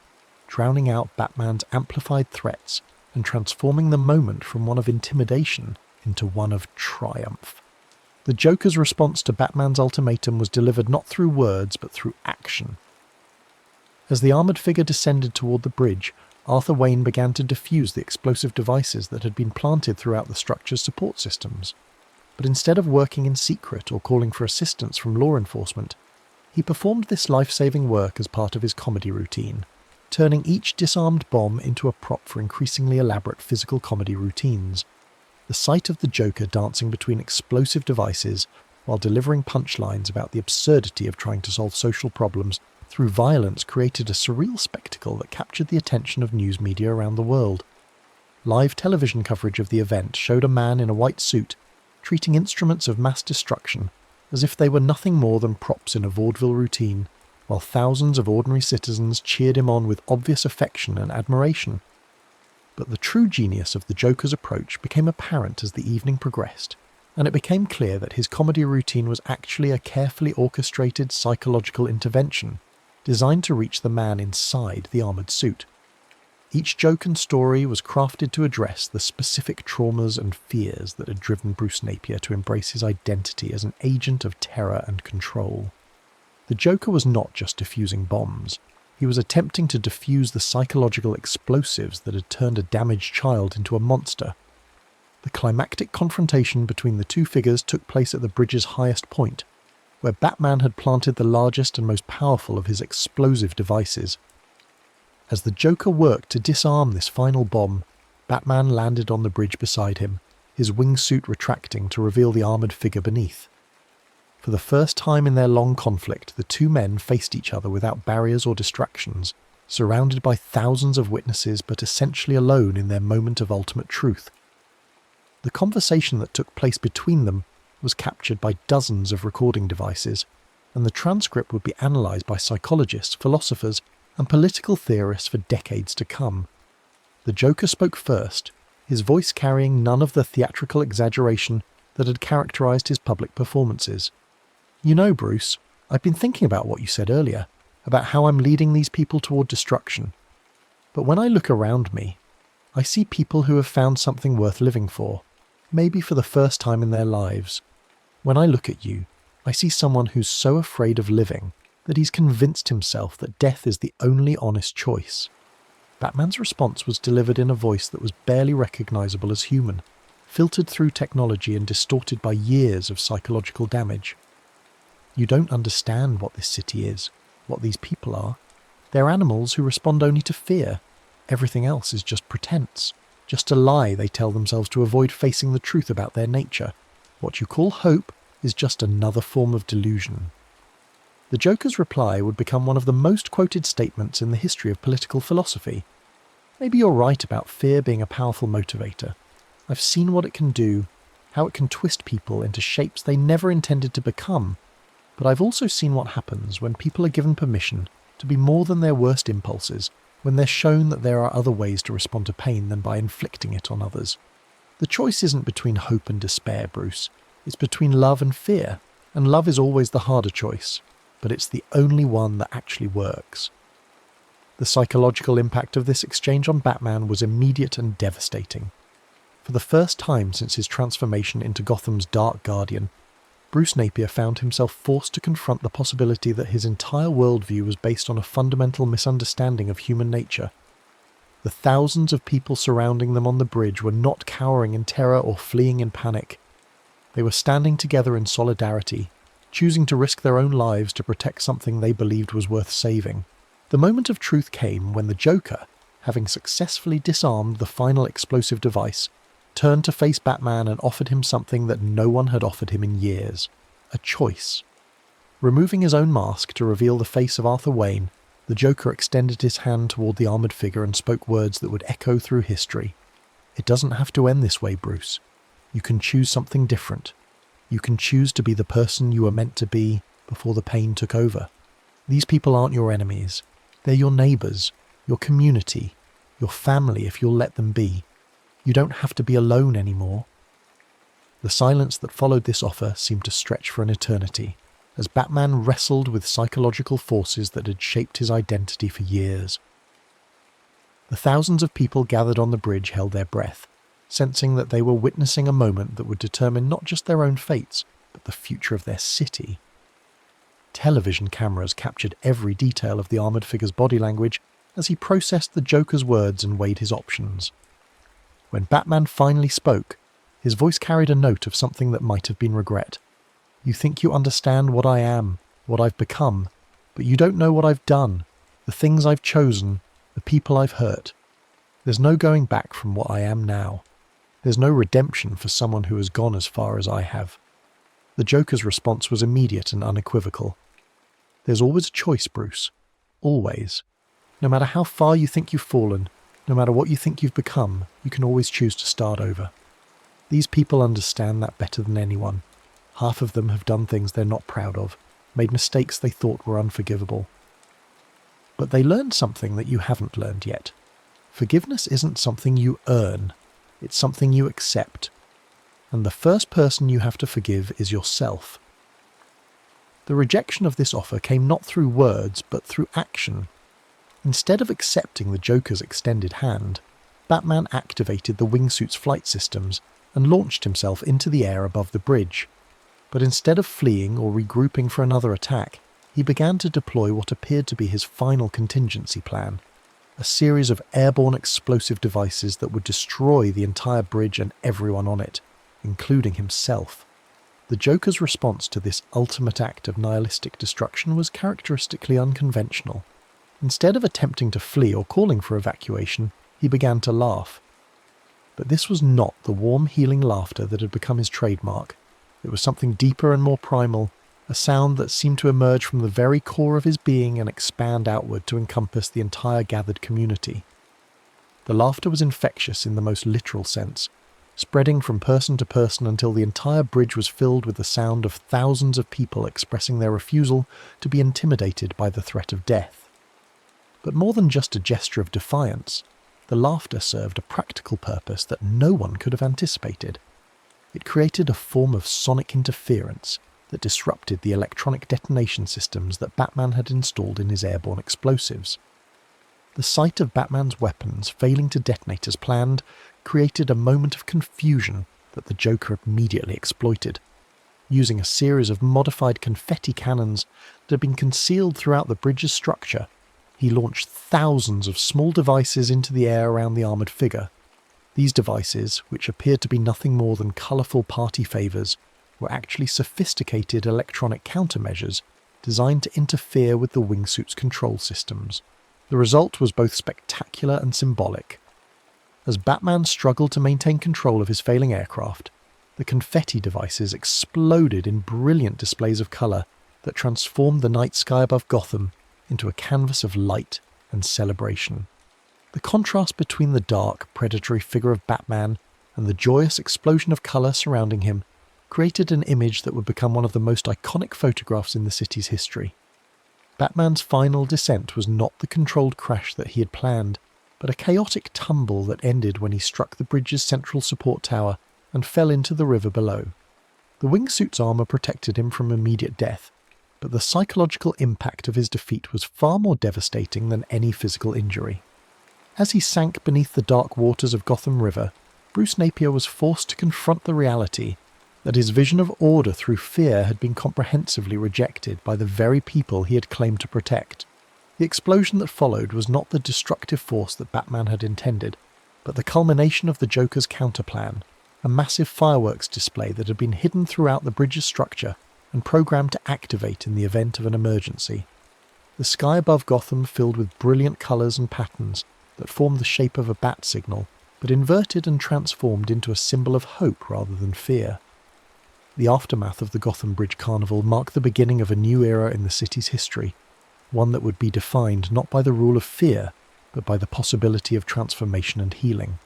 drowning out Batman's amplified threats and transforming the moment from one of intimidation into one of triumph. The Joker's response to Batman's ultimatum was delivered not through words but through action. As the armoured figure descended toward the bridge, Arthur Wayne began to defuse the explosive devices that had been planted throughout the structure's support systems. But instead of working in secret or calling for assistance from law enforcement, he performed this life-saving work as part of his comedy routine, turning each disarmed bomb into a prop for increasingly elaborate physical comedy routines. The sight of the Joker dancing between explosive devices while delivering punchlines about the absurdity of trying to solve social problems through violence created a surreal spectacle that captured the attention of news media around the world. Live television coverage of the event showed a man in a white suit treating instruments of mass destruction as if they were nothing more than props in a vaudeville routine, while thousands of ordinary citizens cheered him on with obvious affection and admiration. But the true genius of the Joker's approach became apparent as the evening progressed, and it became clear that his comedy routine was actually a carefully orchestrated psychological intervention designed to reach the man inside the armoured suit. Each joke and story was crafted to address the specific traumas and fears that had driven Bruce Napier to embrace his identity as an agent of terror and control. The Joker was not just defusing bombs. He was attempting to defuse the psychological explosives that had turned a damaged child into a monster. The climactic confrontation between the two figures took place at the bridge's highest point, where Batman had planted the largest and most powerful of his explosive devices. As the Joker worked to disarm this final bomb, Batman landed on the bridge beside him, his wingsuit retracting to reveal the armoured figure beneath. For the first time in their long conflict, the two men faced each other without barriers or distractions, surrounded by thousands of witnesses but essentially alone in their moment of ultimate truth. The conversation that took place between them was captured by dozens of recording devices, and the transcript would be analysed by psychologists, philosophers, and political theorists for decades to come. The Joker spoke first, his voice carrying none of the theatrical exaggeration that had characterised his public performances. "You know, Bruce, I've been thinking about what you said earlier, about how I'm leading these people toward destruction. But when I look around me, I see people who have found something worth living for, maybe for the first time in their lives. When I look at you, I see someone who's so afraid of living that he's convinced himself that death is the only honest choice." Batman's response was delivered in a voice that was barely recognisable as human, filtered through technology and distorted by years of psychological damage. "You don't understand what this city is, what these people are. They're animals who respond only to fear. Everything else is just pretense, just a lie they tell themselves to avoid facing the truth about their nature. What you call hope is just another form of delusion." The Joker's reply would become one of the most quoted statements in the history of political philosophy. "Maybe you're right about fear being a powerful motivator. I've seen what it can do, how it can twist people into shapes they never intended to become. But I've also seen what happens when people are given permission to be more than their worst impulses, when they're shown that there are other ways to respond to pain than by inflicting it on others. The choice isn't between hope and despair, Bruce. It's between love and fear, and love is always the harder choice, but it's the only one that actually works." The psychological impact of this exchange on Batman was immediate and devastating. For the first time since his transformation into Gotham's Dark Guardian, Bruce Napier found himself forced to confront the possibility that his entire worldview was based on a fundamental misunderstanding of human nature. The thousands of people surrounding them on the bridge were not cowering in terror or fleeing in panic. They were standing together in solidarity, choosing to risk their own lives to protect something they believed was worth saving. The moment of truth came when the Joker, having successfully disarmed the final explosive device, turned to face Batman and offered him something that no one had offered him in years: a choice. Removing his own mask to reveal the face of Arthur Wayne, the Joker extended his hand toward the armoured figure and spoke words that would echo through history. "It doesn't have to end this way, Bruce. You can choose something different. You can choose to be the person you were meant to be before the pain took over. These people aren't your enemies. They're your neighbours, your community, your family if you'll let them be. You don't have to be alone anymore. The silence that followed this offer seemed to stretch for an eternity, as Batman wrestled with psychological forces that had shaped his identity for years. The thousands of people gathered on the bridge held their breath, sensing that they were witnessing a moment that would determine not just their own fates, but the future of their city. Television cameras captured every detail of the armoured figure's body language as he processed the Joker's words and weighed his options. When Batman finally spoke, his voice carried a note of something that might have been regret. You think you understand what I am, what I've become, but you don't know what I've done, the things I've chosen, the people I've hurt. There's no going back from what I am now. There's no redemption for someone who has gone as far as I have. The Joker's response was immediate and unequivocal. There's always a choice, Bruce. Always. No matter how far you think you've fallen, no matter what you think you've become, you can always choose to start over. These people understand that better than anyone. Half of them have done things they're not proud of, made mistakes they thought were unforgivable. But they learned something that you haven't learned yet. Forgiveness isn't something you earn, it's something you accept. And the first person you have to forgive is yourself. The rejection of this offer came not through words, but through action. Instead of accepting the Joker's extended hand, Batman activated the wingsuit's flight systems and launched himself into the air above the bridge. But instead of fleeing or regrouping for another attack, he began to deploy what appeared to be his final contingency plan, a series of airborne explosive devices that would destroy the entire bridge and everyone on it, including himself. The Joker's response to this ultimate act of nihilistic destruction was characteristically unconventional. Instead of attempting to flee or calling for evacuation, he began to laugh. But this was not the warm, healing laughter that had become his trademark. It was something deeper and more primal, a sound that seemed to emerge from the very core of his being and expand outward to encompass the entire gathered community. The laughter was infectious in the most literal sense, spreading from person to person until the entire bridge was filled with the sound of thousands of people expressing their refusal to be intimidated by the threat of death. But more than just a gesture of defiance, the laughter served a practical purpose that no one could have anticipated. It created a form of sonic interference that disrupted the electronic detonation systems that Batman had installed in his airborne explosives. The sight of Batman's weapons failing to detonate as planned created a moment of confusion that the Joker immediately exploited. Using a series of modified confetti cannons that had been concealed throughout the bridge's structure, he launched thousands of small devices into the air around the armoured figure. These devices, which appeared to be nothing more than colourful party favours, were actually sophisticated electronic countermeasures designed to interfere with the wingsuit's control systems. The result was both spectacular and symbolic. As Batman struggled to maintain control of his failing aircraft, the confetti devices exploded in brilliant displays of colour that transformed the night sky above Gotham into a canvas of light and celebration. The contrast between the dark, predatory figure of Batman and the joyous explosion of colour surrounding him created an image that would become one of the most iconic photographs in the city's history. Batman's final descent was not the controlled crash that he had planned, but a chaotic tumble that ended when he struck the bridge's central support tower and fell into the river below. The wingsuit's armour protected him from immediate death, but the psychological impact of his defeat was far more devastating than any physical injury. As he sank beneath the dark waters of Gotham River, Bruce Napier was forced to confront the reality that his vision of order through fear had been comprehensively rejected by the very people he had claimed to protect. The explosion that followed was not the destructive force that Batman had intended, but the culmination of the Joker's counterplan, a massive fireworks display that had been hidden throughout the bridge's structure and programmed to activate in the event of an emergency. The sky above Gotham filled with brilliant colours and patterns that formed the shape of a bat signal, but inverted and transformed into a symbol of hope rather than fear. The aftermath of the Gotham Bridge Carnival marked the beginning of a new era in the city's history, one that would be defined not by the rule of fear, but by the possibility of transformation and healing.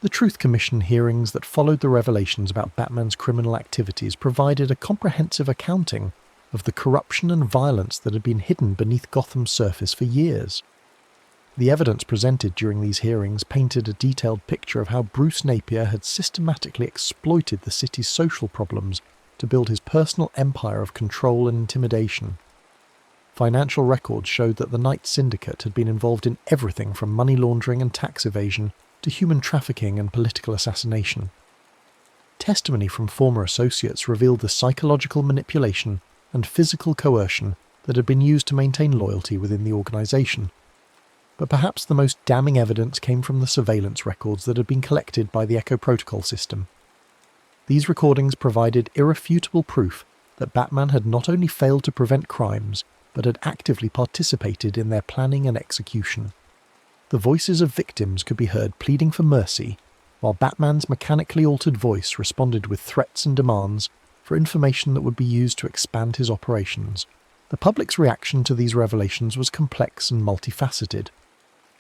The Truth Commission hearings that followed the revelations about Batman's criminal activities provided a comprehensive accounting of the corruption and violence that had been hidden beneath Gotham's surface for years. The evidence presented during these hearings painted a detailed picture of how Bruce Napier had systematically exploited the city's social problems to build his personal empire of control and intimidation. Financial records showed that the Knight Syndicate had been involved in everything from money laundering and tax evasion to human trafficking and political assassination. Testimony from former associates revealed the psychological manipulation and physical coercion that had been used to maintain loyalty within the organisation. But perhaps the most damning evidence came from the surveillance records that had been collected by the Echo Protocol system. These recordings provided irrefutable proof that Batman had not only failed to prevent crimes, but had actively participated in their planning and execution. The voices of victims could be heard pleading for mercy, while Batman's mechanically altered voice responded with threats and demands for information that would be used to expand his operations. The public's reaction to these revelations was complex and multifaceted.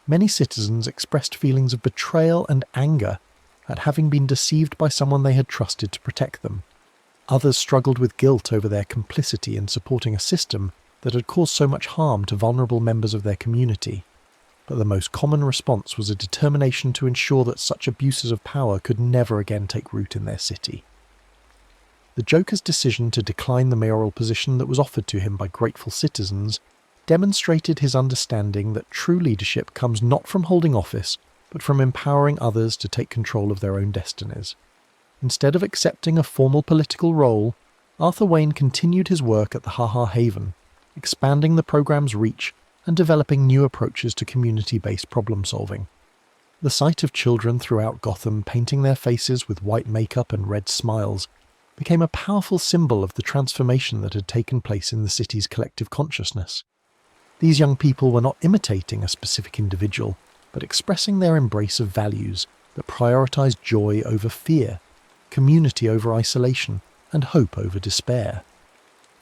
Many citizens expressed feelings of betrayal and anger at having been deceived by someone they had trusted to protect them. Others struggled with guilt over their complicity in supporting a system that had caused so much harm to vulnerable members of their community. But the most common response was a determination to ensure that such abuses of power could never again take root in their city. The Joker's decision to decline the mayoral position that was offered to him by grateful citizens demonstrated his understanding that true leadership comes not from holding office, but from empowering others to take control of their own destinies. Instead of accepting a formal political role, Arthur Wayne continued his work at the Ha-Ha Haven, expanding the program's reach and developing new approaches to community-based problem-solving. The sight of children throughout Gotham painting their faces with white makeup and red smiles became a powerful symbol of the transformation that had taken place in the city's collective consciousness. These young people were not imitating a specific individual, but expressing their embrace of values that prioritized joy over fear, community over isolation, and hope over despair.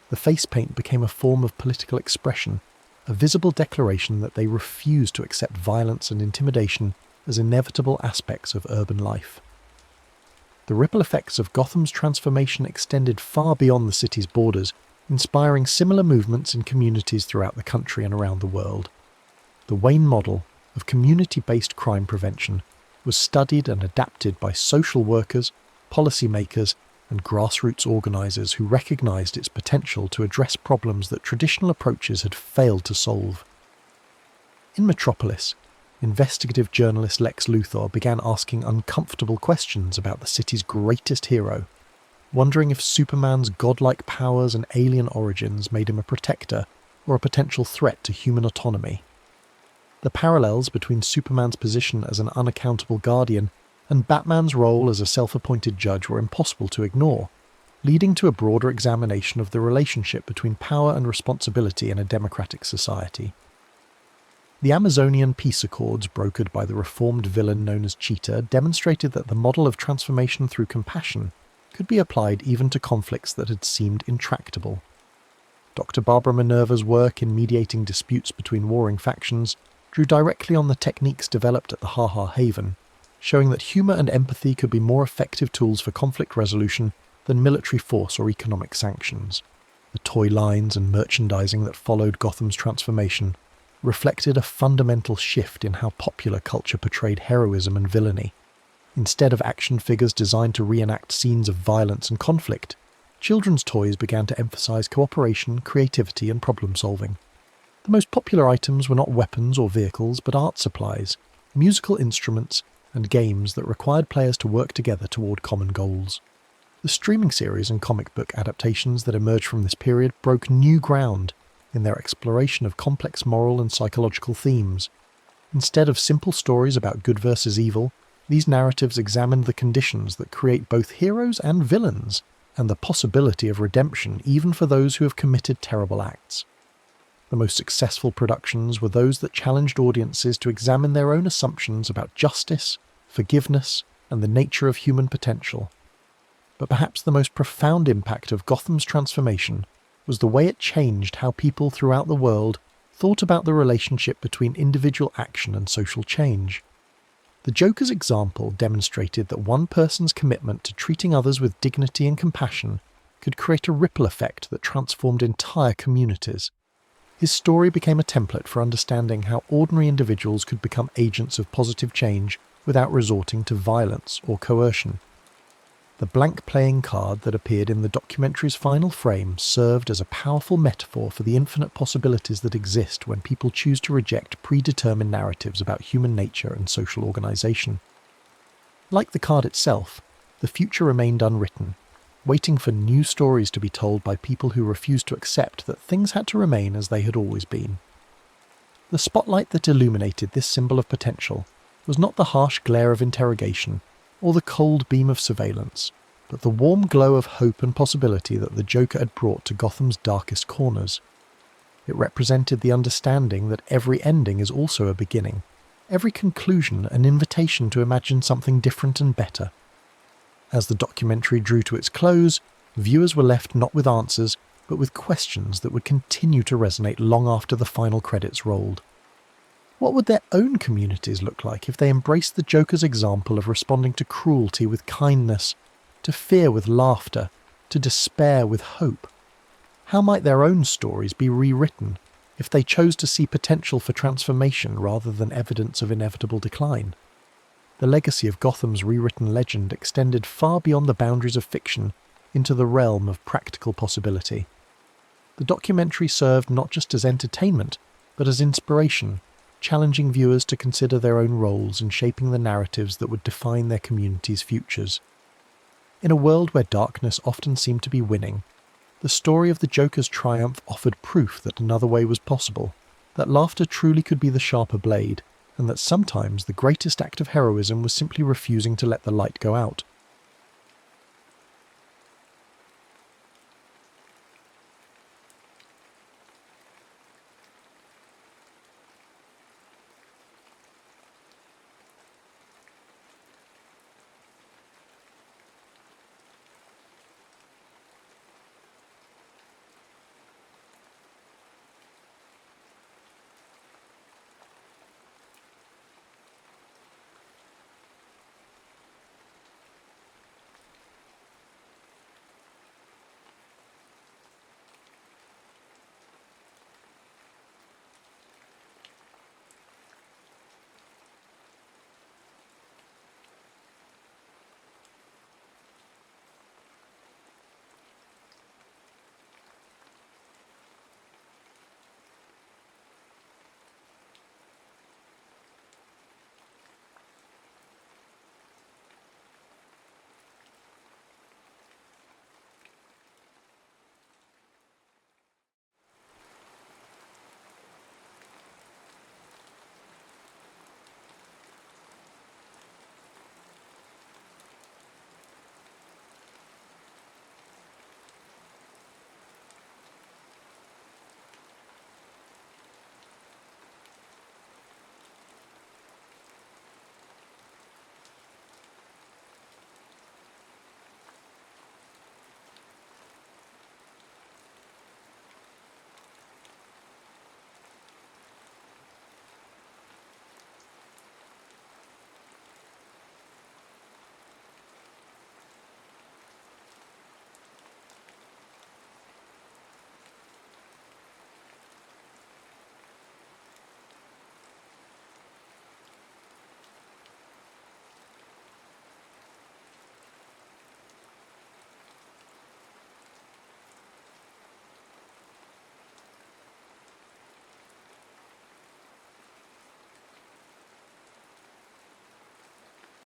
The face paint became a form of political expression, a visible declaration that they refused to accept violence and intimidation as inevitable aspects of urban life. The ripple effects of Gotham's transformation extended far beyond the city's borders, inspiring similar movements in communities throughout the country and around the world. The Wayne model of community-based crime prevention was studied and adapted by social workers, policymakers, and grassroots organisers who recognised its potential to address problems that traditional approaches had failed to solve. In Metropolis, investigative journalist Lex Luthor began asking uncomfortable questions about the city's greatest hero, wondering if Superman's godlike powers and alien origins made him a protector or a potential threat to human autonomy. The parallels between Superman's position as an unaccountable guardian and Batman's role as a self-appointed judge were impossible to ignore, leading to a broader examination of the relationship between power and responsibility in a democratic society. The Amazonian peace accords brokered by the reformed villain known as Cheetah demonstrated that the model of transformation through compassion could be applied even to conflicts that had seemed intractable. Dr. Barbara Minerva's work in mediating disputes between warring factions drew directly on the techniques developed at the Ha-Ha Haven, showing that humour and empathy could be more effective tools for conflict resolution than military force or economic sanctions. The toy lines and merchandising that followed Gotham's transformation reflected a fundamental shift in how popular culture portrayed heroism and villainy. Instead of action figures designed to reenact scenes of violence and conflict, children's toys began to emphasize cooperation, creativity, and problem-solving. The most popular items were not weapons or vehicles, but art supplies, musical instruments, and games that required players to work together toward common goals. The streaming series and comic book adaptations that emerged from this period broke new ground in their exploration of complex moral and psychological themes. Instead of simple stories about good versus evil, these narratives examined the conditions that create both heroes and villains, and the possibility of redemption even for those who have committed terrible acts. The most successful productions were those that challenged audiences to examine their own assumptions about justice, forgiveness, and the nature of human potential. But perhaps the most profound impact of Gotham's transformation was the way it changed how people throughout the world thought about the relationship between individual action and social change. The Joker's example demonstrated that one person's commitment to treating others with dignity and compassion could create a ripple effect that transformed entire communities. His story became a template for understanding how ordinary individuals could become agents of positive change without resorting to violence or coercion. The blank playing card that appeared in the documentary's final frame served as a powerful metaphor for the infinite possibilities that exist when people choose to reject predetermined narratives about human nature and social organisation. Like the card itself, the future remained unwritten, waiting for new stories to be told by people who refused to accept that things had to remain as they had always been. The spotlight that illuminated this symbol of potential was not the harsh glare of interrogation or the cold beam of surveillance, but the warm glow of hope and possibility that the Joker had brought to Gotham's darkest corners. It represented the understanding that every ending is also a beginning, every conclusion an invitation to imagine something different and better. As the documentary drew to its close, viewers were left not with answers, but with questions that would continue to resonate long after the final credits rolled. What would their own communities look like if they embraced the Joker's example of responding to cruelty with kindness, to fear with laughter, to despair with hope? How might their own stories be rewritten if they chose to see potential for transformation rather than evidence of inevitable decline? The legacy of Gotham's rewritten legend extended far beyond the boundaries of fiction into the realm of practical possibility. The documentary served not just as entertainment, but as inspiration, challenging viewers to consider their own roles in shaping the narratives that would define their communities' futures. In a world where darkness often seemed to be winning, the story of the Joker's triumph offered proof that another way was possible, that laughter truly could be the sharper blade, and that sometimes the greatest act of heroism was simply refusing to let the light go out.